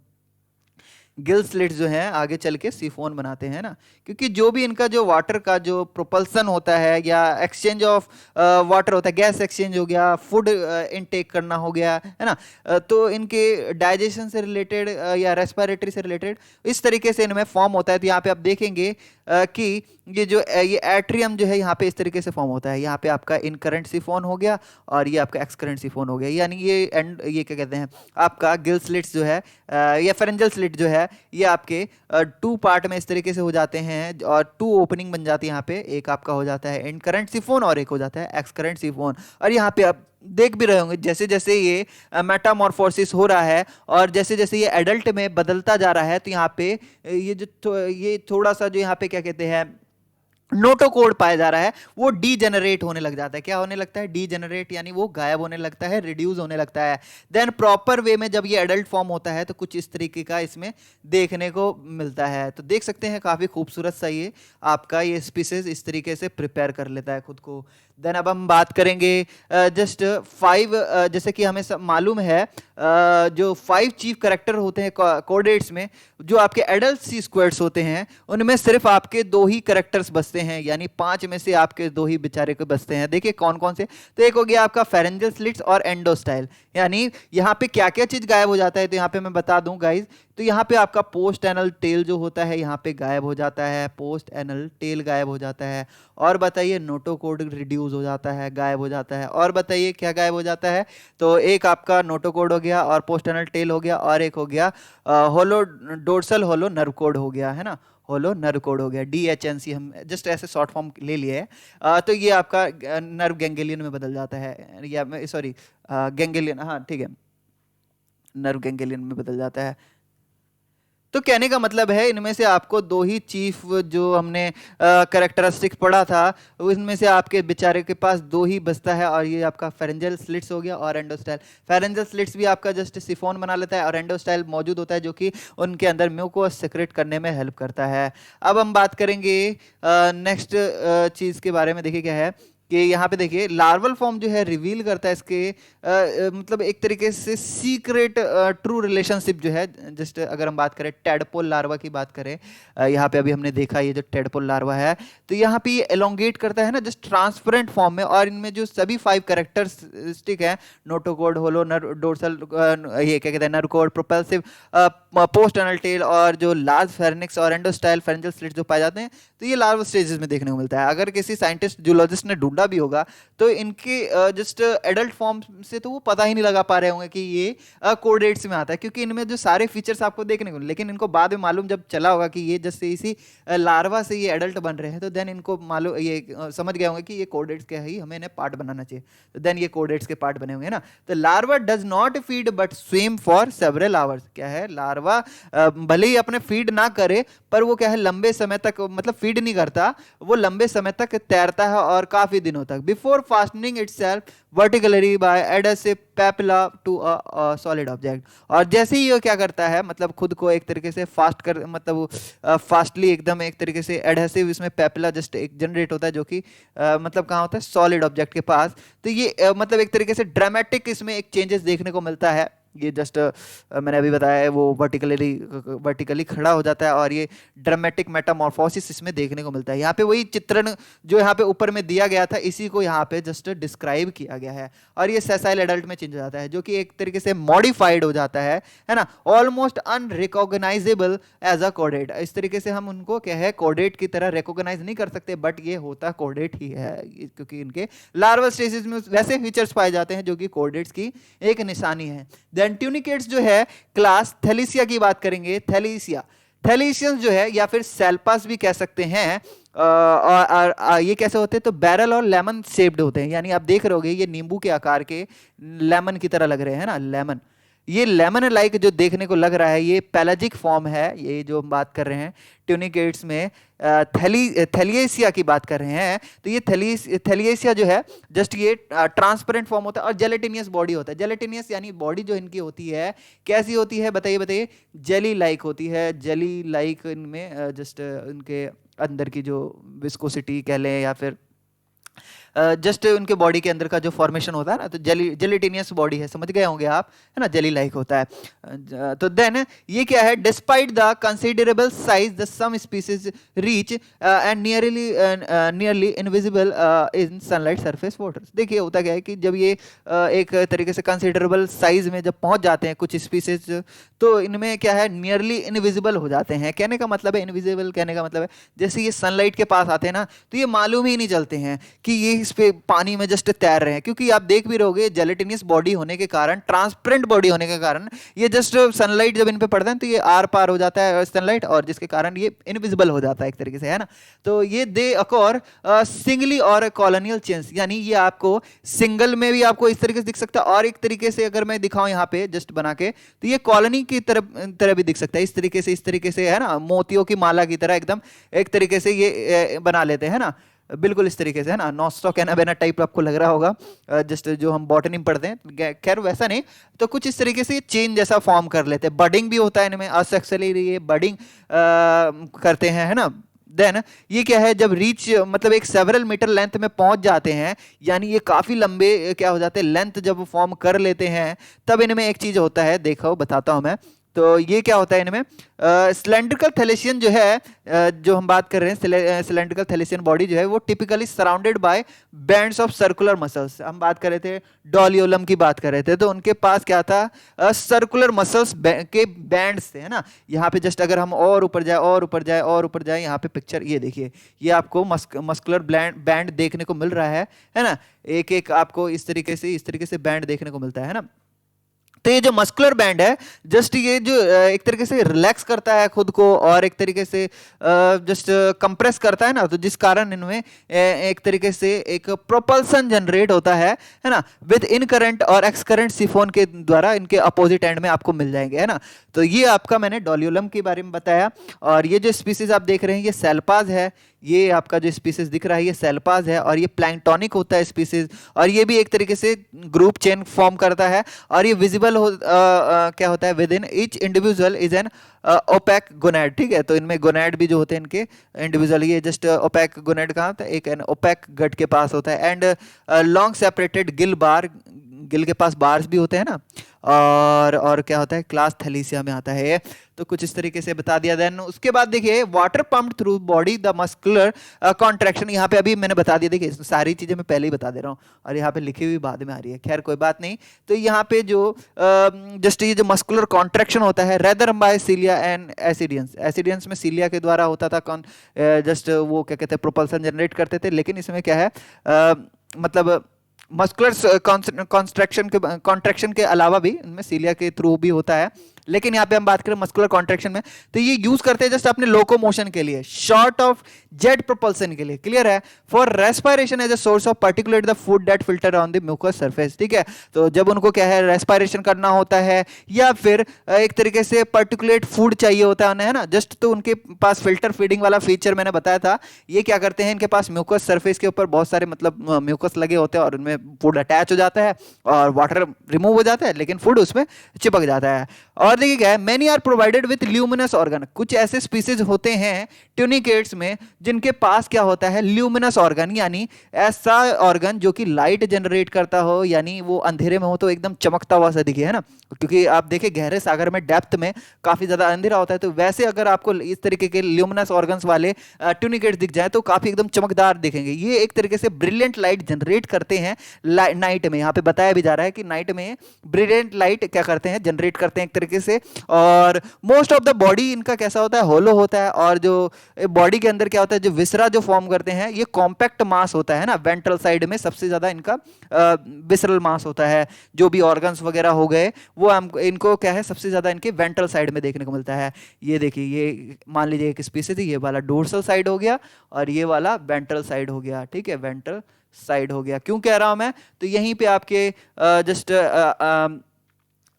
गिल स्लिट्स जो हैं आगे चल के सीफोन बनाते हैं ना, क्योंकि जो भी इनका जो वाटर का जो प्रोपल्सन होता है या एक्सचेंज ऑफ वाटर होता है, गैस एक्सचेंज हो गया, फूड इनटेक करना हो गया, है ना, तो इनके डाइजेशन से रिलेटेड या रेस्पिरेटरी से रिलेटेड इस तरीके से इनमें फॉर्म होता है। तो यहाँ पे आप देखेंगे कि ये एट्रियम जो है यहाँ पे इस तरीके से फॉर्म होता है। यहाँ पे आपका इनकरेंट सिफोन हो गया और ये आपका एक्सकरेंट सिफोन हो गया, यानी ये क्या कहते हैं आपका गिल स्लिट्स जो है या फेरेंजियल स्लिट जो है ये आपके टू पार्ट में इस तरीके से हो जाते हैं और टू ओपनिंग बन जाती है। यहाँ पे एक आपका हो जाता है इनकरेंट सिफोन और एक हो जाता है एक्सकरेंट सिफोन। और यहाँ पे आप देख भी रहे होंगे जैसे जैसे ये मेटामॉर्फोसिस हो रहा है और जैसे जैसे ये एडल्ट में बदलता जा रहा है, तो यहाँ पे ये थोड़ा सा जो यहाँ पे क्या कहते हैं नोटोकोड पाया जा रहा है वो डीजेनरेट होने लग जाता है। क्या होने लगता है? डीजेनरेट, यानी वो गायब होने लगता है, रिड्यूस होने लगता है। देन प्रॉपर वे में जब ये एडल्ट फॉर्म होता है तो कुछ इस तरीके का इसमें देखने को मिलता है। तो देख सकते हैं काफी खूबसूरत सा ये आपका ये स्पीसीज इस तरीके से प्रिपेयर कर लेता है खुद को। देन अब हम बात करेंगे जस्ट 5, जैसे कि हमें सब मालूम है जो 5 चीफ कैरेक्टर होते हैं कोडेट्स में, जो आपके एडल्ट सी स्क्वाड्स होते हैं उनमें सिर्फ आपके 2 ही कैरेक्टर्स बचते हैं, यानी 5 में से आपके 2 ही बेचारे को बचते हैं। देखिए कौन कौन से, तो एक हो गया आपका फेरेंजियल स्लिट्स और एंडोस्टाइल, यानी यहाँ पे क्या क्या चीज गायब हो जाता है तो यहाँ पे मैं बता दूं गाइज। तो यहाँ पे आपका पोस्ट एनल टेल जो होता है यहाँ पे गायब हो जाता है, पोस्ट एनल टेल गायब हो जाता है। और बताइए नोटोकोड रिड्यूस हो जाता है, गायब हो जाता है। और बताइए क्या गायब हो जाता है, तो एक आपका नोटोकोड हो गया और पोस्ट एनल टेल हो गया और एक हो गया होलो डोर्सल होलो नर्व कोड हो गया, है ना, होलो नर्व कोड हो गया, DHNC हम जस्ट ऐसे शॉर्ट फॉर्म ले लिए है। तो ये आपका नर्व गैंग्लियन में बदल जाता है, या सॉरी गैंग्लियन, हाँ ठीक है, नर्व गैंग्लियन में बदल जाता है। तो कहने का मतलब है इनमें से आपको दो ही चीफ जो हमने कैरेक्टरिस्टिक्स पढ़ा था, इनमें से आपके बेचारे के पास दो ही बचता है, और ये आपका फेरेंजियल स्लिट्स हो गया और एंडोस्टाइल। फेरेंजियल स्लिट्स भी आपका जस्ट सिफोन बना लेता है, और एंडोस्टाइल मौजूद होता है जो कि उनके अंदर म्यूकोस सेक्रेट करने में हेल्प करता है। अब हम बात करेंगे नेक्स्ट चीज के बारे में। देखिए क्या है कि यहाँ पे देखिए लार्वल फॉर्म जो है रिवील करता है इसके मतलब एक तरीके से सीक्रेट ट्रू रिलेशनशिप जो है। जस्ट अगर हम बात करें टेडपोल लार्वा की बात करें, यहाँ पे अभी हमने देखा ये जो टेडपोल लार्वा है, तो यहाँ पे ये एलोंगेट करता है ना जस्ट ट्रांसपेरेंट फॉर्म में, और इनमें जो सभी 5 कैरेक्टरिस्टिक है, नोटोकोड, होलो, डोर्सल, ये क्या कहते हैं, नरकोड, प्रोपल्सिव, पोस्ट एनल टेल, और जो लार्ज फेरेनिक्स और एंडोस्टाइल फेरेंजियल स्लिट जो पाए जाते हैं, तो ये लार्वल स्टेजेस में देखने को मिलता है। अगर किसी साइंटिस्ट जूलॉजिस्ट ने ढूंढा भी होगा तो इनके जस्ट एडल्ट फॉर्म से तो वो पता ही नहीं लगा पा रहे होंगे कि ये कोडेट्स में आता है, क्योंकि इनमें जो सारे फीचर्स आपको देखने को, लेकिन इनको बाद में मालूम जब चला होगा कि ये जैसे इसी लार्वा से ये एडल्ट बन रहे हैं, तो देन इनको मालूम, ये समझ गए होंगे कि ये कोडेट्स के ही हमें इन्हें पार्ट बनाना चाहिए, तो देन ये कोडेट्स के पार्ट बने होंगे ना। तो larva does not feed but swim for several hours. क्या है, लार्वा भले ही अपने फीड ना करे, पर वो क्या है लंबे समय तक, मतलब फीड नहीं करता, वो लंबे समय तक तैरता है और काफी दिनों तक, before fastening itself vertically by adhesive papilla to a solid object. और जैसे ही ये क्या करता है, मतलब खुद को एक तरीके से फास्ट कर, मतलब फास्टली एकदम एक तरीके से एडहेसिव इसमें पैपिला जस्ट एक जनरेट होता है, जो कि मतलब कहाँ होता है, सॉलिड ऑब्जेक्ट के पास। तो ये मतलब एक तरीके से ड्रामेटिक इसमें एक चेंजेस देखने को मिलता है। ये जस्ट मैंने अभी बताया है, वो वर्टिकली खड़ा हो जाता है, और ये ड्रामेटिक मेटामॉर्फोसिस इसमें देखने को मिलता है। यहाँ पे वही चित्रण जो यहाँ पे ऊपर में दिया गया था, इसी को यहाँ पे जस्ट डिस्क्राइब किया गया है, और ये सेसाइल एडल्ट में चेंज हो जाता है, जो कि एक तरीके से मॉडिफाइड हो जाता है ना, ऑलमोस्ट अनरिकॉग्नाइजेबल एज अ कोडेट। इस तरीके से हम उनको क्या है, कोडेट की तरह रिकॉग्नाइज नहीं कर सकते, बट ये होता कोडेट ही है, क्योंकि इनके लार्वल स्टेजेस में वैसे फीचर्स पाए जाते हैं जो कि कोडेट्स की एक निशानी है। ट्यूनिकेट्स जो है क्लास थैलिसिया की बात करेंगे, थैलिसिया, थैलिसियंस जो है, या फिर सेल्पास भी कह सकते हैं। और ये कैसे होते हैं, तो बैरल और लेमन शेप्ड होते हैं, यानी आप देख रहे होगे ये नींबू के आकार के लेमन की तरह लग रहे हैं ना, लेमन, ये लेमन लाइक जो देखने को लग रहा है, ये पैलाजिक फॉर्म है। ये जो हम बात कर रहे हैं ट्यूनिकेट्स में थैलिएसिया की बात कर रहे हैं, तो ये थैलिएसिया जो है जस्ट ये ट्रांसपेरेंट फॉर्म होता है, और जेलेटिनियस बॉडी होता है। जेलेटिनियस यानी बॉडी जो इनकी होती है कैसी होती है, बताइए बताइए, जेली लाइक होती है, जेली लाइक इनमें जस्ट इनके अंदर की जो विस्कोसिटी कह लें, या फिर जस्ट उनके बॉडी के अंदर का जो फॉर्मेशन होता है ना, तो जेलिटिनियस बॉडी है, समझ गए होंगे आप, है ना, जेली लाइक होता है। तो देन ये क्या है, despite the considerable size the some species reach and nearly invisible in sunlight surface waters. देखिए होता क्या है कि जब ये एक तरीके से कंसिडरेबल साइज में जब पहुंच जाते हैं कुछ स्पीसीज, तो इनमें क्या है, नियरली इनविजिबल हो जाते हैं। कहने का मतलब है, इनविजिबल कहने का मतलब है जैसे ये सनलाइट के पास आते हैं ना, तो ये मालूम ही नहीं चलते हैं कि ये इस पे पानी में जस्ट तैर रहे हैं, क्योंकि आप देख भी रहोगे जेलेटिनियस बॉडी होने के कारण, ट्रांसपेरेंट बॉडी होने के कारण, ये जस्ट सनलाइट जब इन पे पड़ता है तो ये आर पार हो जाता है सनलाइट, और जिसके कारण ये इनविजिबल हो जाता है एक तरीके से, है ना। तो ये दे अकोर सिंगली और कॉलोनियल चेंज, यानी ये आपको सिंगल में भी आपको इस तरीके से दिख सकता है, और एक तरीके से अगर मैं दिखाऊं यहाँ पे जस्ट बना के, तो ये कॉलोनी की तरह भी दिख सकता है, इस तरीके से, है ना, मोतियों की माला की तरह एकदम एक तरीके से ये बना लेते हैं ना, बिल्कुल इस तरीके से, है ना, नॉस्टो कैनाबेना टाइप आपको लग रहा होगा, जस्ट जो हम बॉटनी में पढ़ते हैं, खैर वैसा नहीं, तो कुछ इस तरीके से ये चेन जैसा फॉर्म कर लेते हैं। बडिंग भी होता है इनमें, असेक्सुअली ये बडिंग करते हैं, है ना। देन ये क्या है, जब रीच मतलब एक सेवरल मीटर लेंथ में पहुंच जाते हैं, यानी ये काफी लंबे क्या हो जाते हैं, लेंथ जब फॉर्म कर लेते हैं, तब इनमें एक चीज होता है, देखो बताता हूं मैं। तो ये क्या होता है इनमें, सिलेंड्रिकल थैलेसियन जो है, जो हम बात कर रहे हैं, सिलेंड्रिकल थैलेसियन बॉडी जो है, वो typically surrounded by bands of circular muscles. हम बात कर रहे थे डॉलियोलम की बात कर रहे थे, तो उनके पास क्या था, सर्कुलर मसल्स के बैंड्स थे, है ना। यहाँ पे जस्ट अगर हम और ऊपर जाए और ऊपर जाए और ऊपर जाए, यहाँ पे पिक्चर ये देखिए, ये आपको मस्कुलर बैंड देखने को मिल रहा है ना, एक एक आपको इस तरीके से बैंड देखने को मिलता है ना। तो ये जो मस्कुलर बैंड है जस्ट ये जो एक तरीके से रिलैक्स करता है खुद को और एक तरीके से जस्ट कंप्रेस करता है ना, तो जिस कारण इनमें एक तरीके से एक प्रोपल्सन जनरेट होता है ना, विद इन करंट और एक्स करंट सिफोन के द्वारा इनके अपोजिट एंड में आपको मिल जाएंगे, है ना। तो ये आपका मैंने डोलियोलम के बारे में बताया। और ये जो स्पीसीज आप देख रहे हैं ये सेल्पाज है, ये आपका जो स्पीसीज दिख रहा है ये सेल्पाज है, और ये प्लैंक्टोनिक होता है स्पीसीज, और ये भी एक तरीके से ग्रुप चेन फॉर्म करता है। और ये विजिबल क्या होता है, within each individual is an opaque gonad, ठीक है। तो इनमें गोनैड भी जो होते हैं इनके इंडिविजुअल, ये जस्ट ओपैक गोनैड कहाँ होता है, एक एन ओपैक गट के पास होता है। एंड लॉन्ग सेपरेटेड गिल बार, गिल के पास बार्स भी होते हैं ना। और क्या होता है, क्लास थैलीसिया में आता है ये। तो कुछ इस तरीके से बता दिया। देन उसके बाद देखिए water pumped through body the muscular contraction, यहाँ पे अभी मैंने बता दिया, देखिए सारी चीजें मैं पहले ही बता दे रहा हूँ और यहाँ पे लिखी हुई बाद में आ रही है, खैर कोई बात नहीं। तो यहाँ पे जो जस्ट ये जो मस्कुलर कॉन्ट्रैक्शन होता है rather by cilia and ascidians, ascidians में सीलिया के द्वारा होता था, कौन जस्ट वो क्या कहते हैं प्रोपल्सन जनरेट करते थे, लेकिन इसमें क्या है मतलब मस्कुलर कॉन्ट्रैक्शन के अलावा भी इनमें सीलिया के थ्रू भी होता है। लेकिन यहाँ पे हम बात करें मस्कुलर कॉन्ट्रैक्शन में, तो ये यूज करते हैं जस्ट अपने लोकोमोशन के लिए, शॉर्ट ऑफ जेट प्रोपल्सन के लिए, क्लियर है। For respiration as a source of particulate the food that filter on the mucus surface, ठीक है। तो जब उनको क्या है रेस्पिरेशन करना होता है या फिर एक तरीके से पर्टिकुलेट फूड चाहिए होता है उन्हें, है ना, जस्ट तो उनके पास फिल्टर फीडिंग वाला फीचर मैंने बताया था। ये क्या करते हैं, इनके पास म्यूकस सरफेस के ऊपर बहुत सारे मतलब म्यूकस लगे होते हैं और उनमें फूड अटैच हो जाता है और वाटर रिमूव हो जाता है, लेकिन फूड उसमें चिपक जाता है। और देखिए क्या है, many are provided with luminous organ, कुछ ऐसे स्पीसीज होते हैं ट्यूनिकेट्स में जिनके पास क्या होता है ल्यूमिनस ऑर्गन, यानी ऐसा ऑर्गन जो कि लाइट जनरेट करता हो, यानी वो अंधेरे में हो तो एकदम चमकता हुआ सा दिखे, है ना। क्योंकि आप देखिए गहरे सागर में डेप्थ में काफी ज्यादा अंधेरा होता है, तो वैसे अगर आपको इस तरीके के ल्यूमिनस ऑर्गन्स वाले ट्यूनिकेट्स दिख जाए तो काफी एकदम चमकदार दिखेंगे। ये एक तरीके से ब्रिलियंट लाइट जनरेट करते हैं नाइट में, यहाँ पे बताया भी जा रहा है कि नाइट में ब्रिलियंट लाइट क्या करते हैं, जनरेट करते हैं एक तरीके से। और मोस्ट ऑफ द बॉडी इनका कैसा होता है, होलो होता है, और जो बॉडी के अंदर क्या होता है, जो विसरा जो फॉर्म करते हैं ये कॉम्पैक्ट मास होता है ना, वेंट्रल साइड में सबसे ज्यादा इनका विसरल मास होता है। जो भी ऑर्गन्स वगैरह हो गए वो हम इनको क्या है सबसे ज्यादा इनके वेंट्रल साइड में देखने को मिलता है। ये देखिए, ये मान लीजिए एक स्पीसीज, ये वाला डोर्सल साइड हो गया और ये वाला वेंट्रल साइड हो गया, ठीक है, वेंट्रल साइड हो गया। क्यों कह रहा हूं मैं, तो यहीं पे आपके जस्ट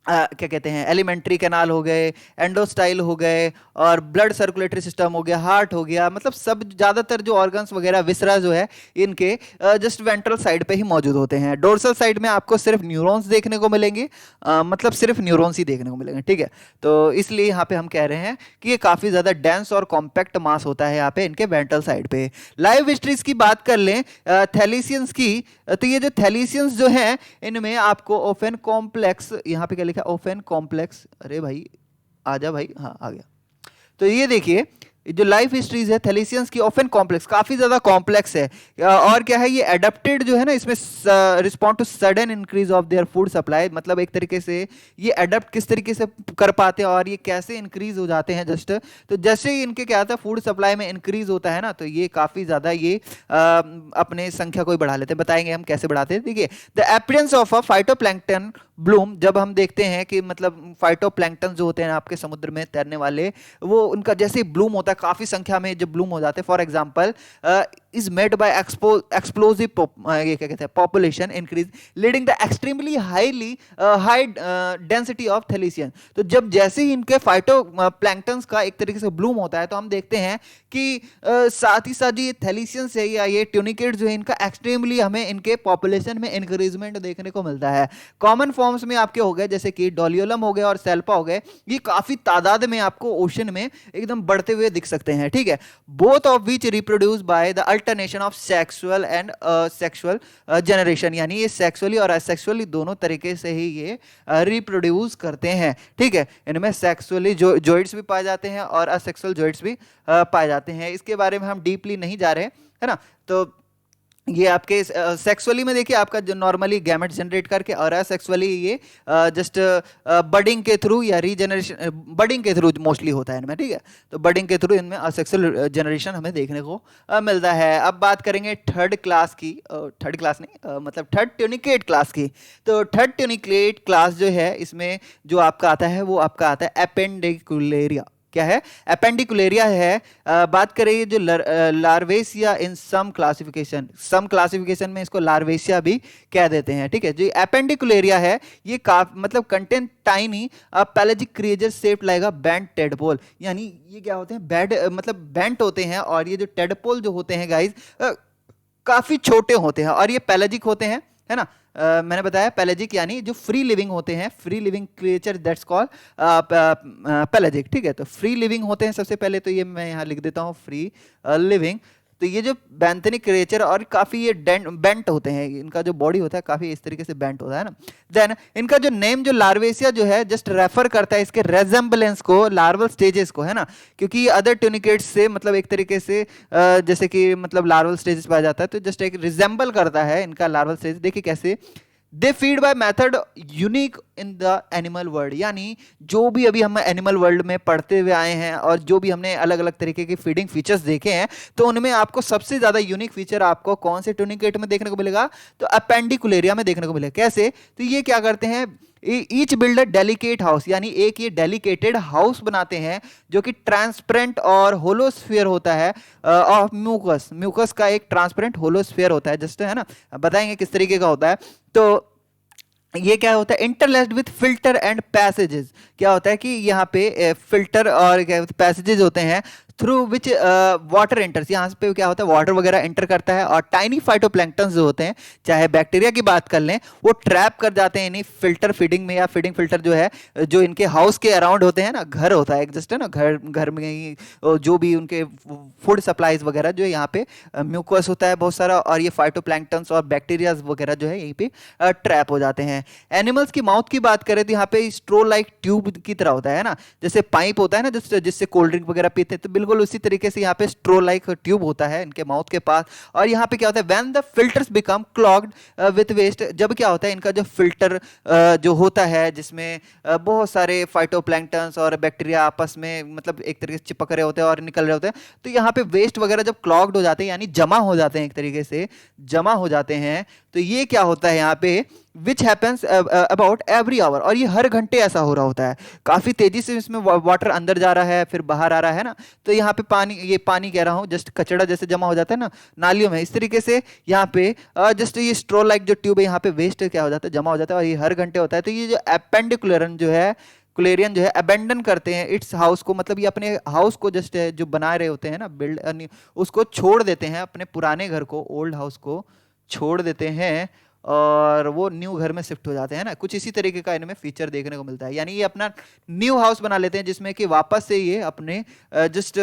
क्या कहते हैं एलिमेंट्री कैनाल हो गए, एंडोस्टाइल हो गए, और ब्लड सर्कुलेटरी सिस्टम हो गया, हार्ट हो गया, मतलब सब ज्यादातर जो ऑर्गन्स वगैरह विसरा जो है इनके जस्ट वेंट्रल साइड पे ही मौजूद होते हैं। डोर्सल साइड में आपको सिर्फ न्यूरॉन्स देखने को मिलेंगे, मतलब सिर्फ न्यूरॉन्स ही देखने को मिलेंगे, ठीक है। तो इसलिए यहाँ पे हम कह रहे हैं कि ये काफी ज्यादा डेंस और कॉम्पैक्ट मास होता है यहाँ पे इनके वेंट्रल साइड पे। लाइव हिस्ट्रीज की बात कर लें थैलीसियंस की, तो ये जो थैलीसियंस जो हैं इनमें आपको ओफेन कॉम्प्लेक्स, यहाँ पे क्या लिखा है ओफेन कॉम्प्लेक्स, अरे भाई आजा भाई, हाँ आ गया। तो ये देखिए जो लाइफ हिस्ट्रीज है थैलीसियंस की ओफेन कॉम्प्लेक्स, काफी ज्यादा कॉम्प्लेक्स है। और क्या है, ये एडेप्टेड जो है ना, इसमें respond to sudden increase of their food supply, मतलब एक तरीके से ये एडेप्ट किस तरीके से कर पाते हैं और ये कैसे इंक्रीज हो जाते हैं जस्ट, तो जैसे ही इनके क्या होता है फूड सप्लाई में इंक्रीज होता है ना, तो ये काफी ज्यादा ये अपने संख्या को ही बढ़ा लेते हैं। बताएंगे हम कैसे बढ़ाते हैं। देखिए the appearance of a phytoplankton Bloom, जब हम देखते हैं कि मतलब फाइटोप्लैंक्टन जो होते हैं आपके समुद्र में तैरने वाले, वो उनका जैसे ब्लूम होता है काफी संख्या में जब ब्लूम हो जाते हैं, for example is made by explosive ये क्या कहते हैं population increase leading the extremely high density of thaliacean. तो जब जैसे ही इनके फाइटोप्लैंक्टन्स का एक तरीके से ब्लूम होता है तो हम देखते हैं कि साथ ही साथ ये थैलीसियंस है या ये ट्यूनिकेट जो है इनका एक्सट्रीमली हमें इनके पॉपुलेशन में इंक्रीजमेंट देखने को मिलता है। कॉमन फॉर्म्स में आपके हो गए जैसे कि डोलियोलम हो गए और सेल्पा हो गए, ये काफी तादाद में आपको ओशन में एकदम बढ़ते हुए दिख सकते हैं, ठीक है। Both of which reproduce by the alternation of sexual and sexual generation, यानी ये सेक्सुअली और असेक्सुअली दोनों तरीके से ही ये रिप्रोड्यूस करते हैं, ठीक है। इनमें सेक्सुअली जॉइंट्स भी पाए जाते हैं और असेक्सुअल जॉइंट्स भी पाए जाते हैं। इसके बारे में हम डीपली नहीं जा रहे हैं, है ना। तो ये आपके सेक्सुअली में देखिए आपका जो नॉर्मली गैमेट जनरेट करके और सेक्सुअली ये जस्ट बडिंग के थ्रू या रीजनरेशन, बडिंग के थ्रू मोस्टली होता है इनमें, ठीक है। तो बडिंग के थ्रू इनमें असेक्सुअल जनरेशन हमें देखने को मिलता है। अब बात करेंगे थर्ड क्लास की, थर्ड क्लास नहीं मतलब थर्ड ट्यूनिकेट क्लास की। तो थर्ड ट्यूनिकेट क्लास जो है इसमें जो आपका आता है वो आपका आता है एपेंडिकुलेरिया। क्या है? एपेंडिकुलेरिया है। बात करें ये जो लार्वेसिया इन सम क्लासिफिकेशन में इसको लार्वेसिया भी कह देते हैं, ठीक है। जो एपेंडिकुलेरिया है ये मतलब content tiny pelagic creature shaped like a bent tadpole, यानी ये क्या होते हैं, मतलब बेंट होते हैं। और ये जो टेडपोल जो होते हैं गाइज काफी छोटे होते हैं और ये पैलेजिक होते हैं, है ना। मैंने बताया पैलेजिक यानी जो फ्री लिविंग होते हैं, free living creature that's called pelagic, ठीक है। तो फ्री लिविंग होते हैं सबसे पहले, तो ये मैं यहाँ लिख देता हूँ फ्री लिविंग। तो ये जो बैंथनिक क्रिएचर और काफी ये बेंट होते हैं, इनका जो बॉडी होता है काफी इस तरीके से बेंट होता है ना। देन इनका जो नेम जो लार्वेसिया जो है जस्ट रेफर करता है इसके रेजेंबलेंस को, लार्वल स्टेजेस को, है ना। क्योंकि अदर ट्यूनिकेट्स से मतलब एक तरीके से जैसे कि मतलब लार्वल स्टेजेस पाया जाता है, तो जस्ट एक रिजेंबल करता है इनका लार्वल स्टेज। देखिए कैसे they feed by method unique in the animal world, यानी जो भी अभी हम एनिमल वर्ल्ड में पढ़ते हुए आए हैं और जो भी हमने अलग अलग तरीके के फीडिंग फीचर्स देखे हैं, तो उनमें आपको सबसे ज्यादा यूनिक फीचर आपको कौन से ट्यूनिकेट में देखने को मिलेगा? तो अपेंडिकुलेरिया में देखने को मिलेगा। कैसे? तो ये क्या करते हैं, each build a delicate house, यानी एक ये डेलिकेटेड हाउस बनाते हैं जो कि ट्रांसपेरेंट और होलोस्फीयर होता है ऑफ म्यूकस। म्यूकस का एक ट्रांसपेरेंट होलोस्फीयर होता है, जस्ट, है ना। बताएंगे किस तरीके का होता है। तो ये क्या होता है, interlaced with filter and passages. क्या होता है कि यहाँ पे फिल्टर और क्या पैसेजेस होते हैं थ्रू विच वाटर एंटर्स, यहाँ पे क्या होता है वाटर वगैरह एंटर करता है। और टाइनी फाइटोप्लैंक्टन जो होते हैं, चाहे बैक्टीरिया की बात कर लें, वो ट्रैप कर जाते हैं इन्हीं फिल्टर फीडिंग में, या फीडिंग फिल्टर जो है जो इनके हाउस के अराउंड होते हैं ना, घर होता है जस्ट, है ना, घर घर में ही जो भी उनके फूड सप्लाईज वगैरह जो है यहाँ पे म्यूकस होता है बहुत सारा, और ये फाइटोप्लैंक्टन्स और बैक्टीरिया वगैरह जो है यहीं पे ट्रैप हो जाते हैं। एनिमल्स की माउथ की बात करें तो यहाँ पे स्ट्रो लाइक ट्यूब की तरह होता है ना, जैसे पाइप होता है ना जिससे कोल्ड ड्रिंक वगैरह पीते हैं, तो बिल्कुल उसी तरीके से यहाँ पे स्ट्रो लाइक ट्यूब होता है इनके माउथ के पास। और यहाँ पे क्या होता है, when the filters become clogged with waste, जब क्या होता है इनका जो फिल्टर जो होता है जिसमें बहुत सारे फाइटोप्लैंक्टन्स और बैक्टीरिया आपस में मतलब एक तरीके से चिपक रहे होते हैं और निकल रहे होते हैं, तो यहाँ पे वेस्ट वगैरह जब क्लॉग्ड हो जाते हैं यानी जमा हो जाते हैं, एक तरीके से जमा हो जाते हैं, तो ये क्या होता है यहाँ पे which happens about every hour, और ये हर घंटे ऐसा हो रहा होता है। काफी तेजी से इसमें वाटर अंदर जा रहा है फिर बाहर आ रहा है ना। तो यहाँ पे पानी, ये पानी कह रहा हूँ, जस्ट कचड़ा जैसे जमा हो जाता है ना नालियों में, इस तरीके से यहाँ पे जस्ट ये स्ट्रो लाइक जो ट्यूब है यहाँ पे वेस्ट क्या हो जाता है, जमा हो जाता है, और ये हर घंटे होता है। तो ये जो एपेंडिकुलरन जो है, कुलेरियन जो है अबेंडन करते हैं इट्स हाउस को, मतलब ये अपने हाउस को जस्ट जो बना रहे होते हैं ना बिल्ड, उसको छोड़ देते हैं, अपने पुराने घर को, ओल्ड हाउस को छोड़ देते हैं और वो न्यू घर में शिफ्ट हो जाते हैं ना। कुछ इसी तरीके का इनमें फीचर देखने को मिलता है, यानी ये अपना न्यू हाउस बना लेते हैं जिसमें कि वापस से ये अपने जस्ट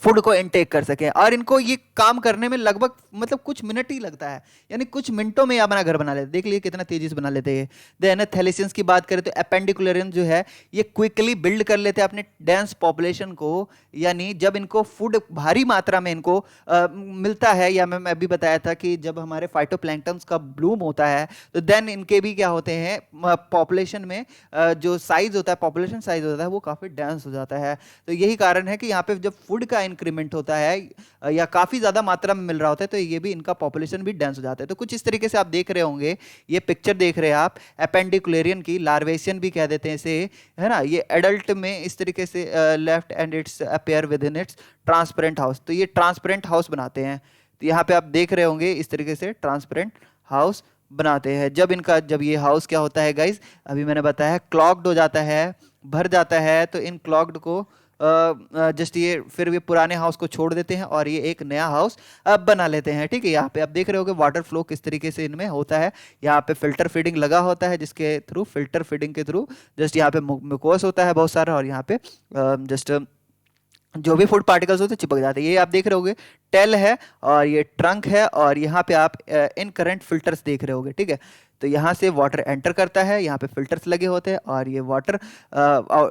फूड को इनटेक कर सके। और इनको ये काम करने में लगभग मतलब कुछ मिनट ही लगता है, यानी कुछ मिनटों में अपना घर बना लेते। देख लीजिए कितना तेजी से बना लेते हैं। देन थैलेसियंस की बात करें तो अपेंडिकुलरियन जो है ये क्विकली बिल्ड कर लेते हैं अपने डेंस पॉपुलेशन को, यानी जब इनको फूड भारी मात्रा में इनको मिलता है, या मैं अभी बताया था कि जब हमारे फाइटोप्लैंक्टन्स का ब्लूम होता है तो देन इनके भी क्या होते हैं पॉपुलेशन में जो साइज होता है, पॉपुलेशन साइज होता है वो काफी डेंस हो जाता है। तो यही कारण है कि यहाँ पे जब फूड का इंक्रीमेंट होता है या काफी ज्यादा मात्रा में मिल रहा होता है तो ये भी इनका पॉपुलेशन भी डेंस हो जाता है। तो कुछ इस तरीके से आप देख रहे होंगे, ये पिक्चर देख रहे हैं आप एपेंडिकुलेरियन की, लार्वेशियन भी कह देते हैं इसे, है ना। ये एडल्ट में इस तरीके से left and it's appear with in its transparent house, तो ये ट्रांसपेरेंट हाउस बनाते हैं। तो यहाँ पे आप देख रहे होंगे इस तरीके से ट्रांसपेरेंट हाउस बनाते हैं। जब ये हाउस क्या होता है गाइज, अभी मैंने बताया क्लॉग्ड हो जाता है, भर जाता है, तो इन क्लॉग्ड को जस्ट ये फिर ये पुराने हाउस को छोड़ देते हैं और ये एक नया हाउस बना लेते हैं, ठीक है। यहाँ पे आप देख रहे हो कि वाटर फ्लो किस तरीके से इनमें होता है। यहाँ पे फिल्टर फीडिंग लगा होता है जिसके थ्रू, फिल्टर फीडिंग के थ्रू जस्ट यहाँ पे म्यूकोस होता है बहुत सारा, और यहाँ पे जस्ट जो भी फूड पार्टिकल्स होते हैं चिपक जाते हैं। ये आप देख रहे होगे टेल है और ये ट्रंक है, और यहाँ पे आप इन करंट फिल्टर्स देख रहे होगे, ठीक है। तो यहाँ से वाटर एंटर करता है, यहाँ पे फिल्टर्स लगे होते हैं, और ये वाटर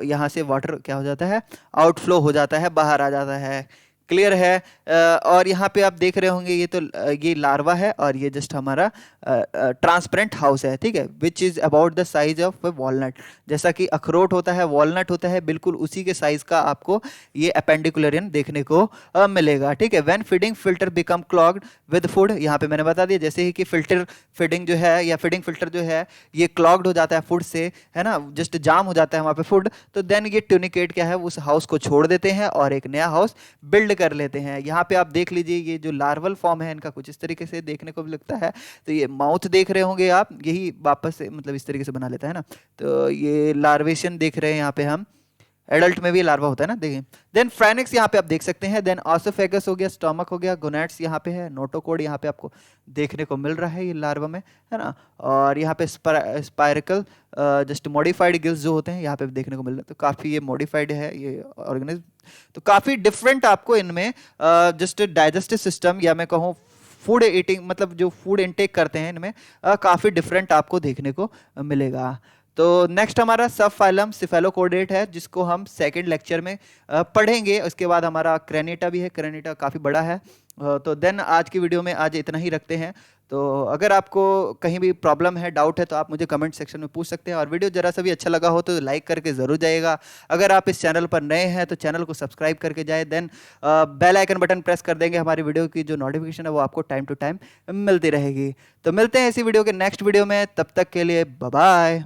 यहाँ से वाटर क्या हो जाता है, आउटफ्लो हो जाता है, बाहर आ जाता है। क्लियर है। और यहाँ पे आप देख रहे होंगे ये तो ये लार्वा है और ये जस्ट हमारा ट्रांसपेरेंट हाउस है, ठीक है, which is about the size of walnut. जैसा कि अखरोट होता है, वॉलनट होता है, बिल्कुल उसी के साइज का आपको ये अपेंडिकुलरियन देखने को मिलेगा, ठीक है। When feeding filter become clogged with food, यहाँ पे मैंने बता दिया जैसे ही कि फिल्टर फीडिंग जो है या फीडिंग फिल्टर जो है ये क्लॉग्ड हो जाता है फूड से, है ना, जस्ट जाम हो जाता है वहाँ पे फूड, तो देन ये ट्यूनिकेट क्या है उस हाउस को छोड़ देते हैं और एक नया हाउस बिल्ड कर लेते हैं। यहाँ पे आप देख लीजिए ये जो लार्वल फॉर्म है इनका कुछ इस तरीके से देखने को भी लगता है। तो ये माउथ देख रहे होंगे आप, यही वापस से मतलब इस तरीके से बना लेता है ना। तो ये लार्वेशन देख रहे हैं यहाँ पे हम, एडल्ट में भी लार्वा होता है ना, देखिए। देन फ्राइनिक्स यहाँ पे आप देख सकते हैं। देन ऑसोफेगस हो गया, स्टमक हो गया, गोनैड्स यहाँ पे है, नोटोकोड यहाँ पे आपको देखने को मिल रहा है ये लार्वा में, है ना। और यहाँ पे स्पायरिकल जस्ट मॉडिफाइड गिल्स जो होते हैं यहाँ पे देखने को मिल रहा है। तो काफ़ी ये मॉडिफाइड है ये ऑर्गेनिज्म, तो काफ़ी डिफरेंट आपको इनमें जस्ट डाइजेस्टिव सिस्टम या मैं कहूँ फूड ईटिंग मतलब जो फूड इनटेक करते हैं इनमें काफ़ी डिफरेंट आपको देखने को मिलेगा। तो नेक्स्ट हमारा सब फाइलम सिफेलोकोडेट है जिसको हम सेकंड लेक्चर में पढ़ेंगे। उसके बाद हमारा क्रेनिटा भी है, क्रेनिटा काफ़ी बड़ा है। तो देन आज की वीडियो में आज इतना ही रखते हैं। तो अगर आपको कहीं भी प्रॉब्लम है, डाउट है, तो आप मुझे कमेंट सेक्शन में पूछ सकते हैं। और वीडियो जरा सा भी अच्छा लगा हो तो लाइक करके ज़रूर जाइएगा। अगर आप इस चैनल पर नए हैं तो चैनल को सब्सक्राइब करके जाए, then bell icon button press कर देंगे, हमारी वीडियो की जो नोटिफिकेशन है वो आपको टाइम टू टाइम मिलती रहेगी। तो मिलते हैं इसी वीडियो के नेक्स्ट वीडियो में, तब तक के लिए बाय बाय।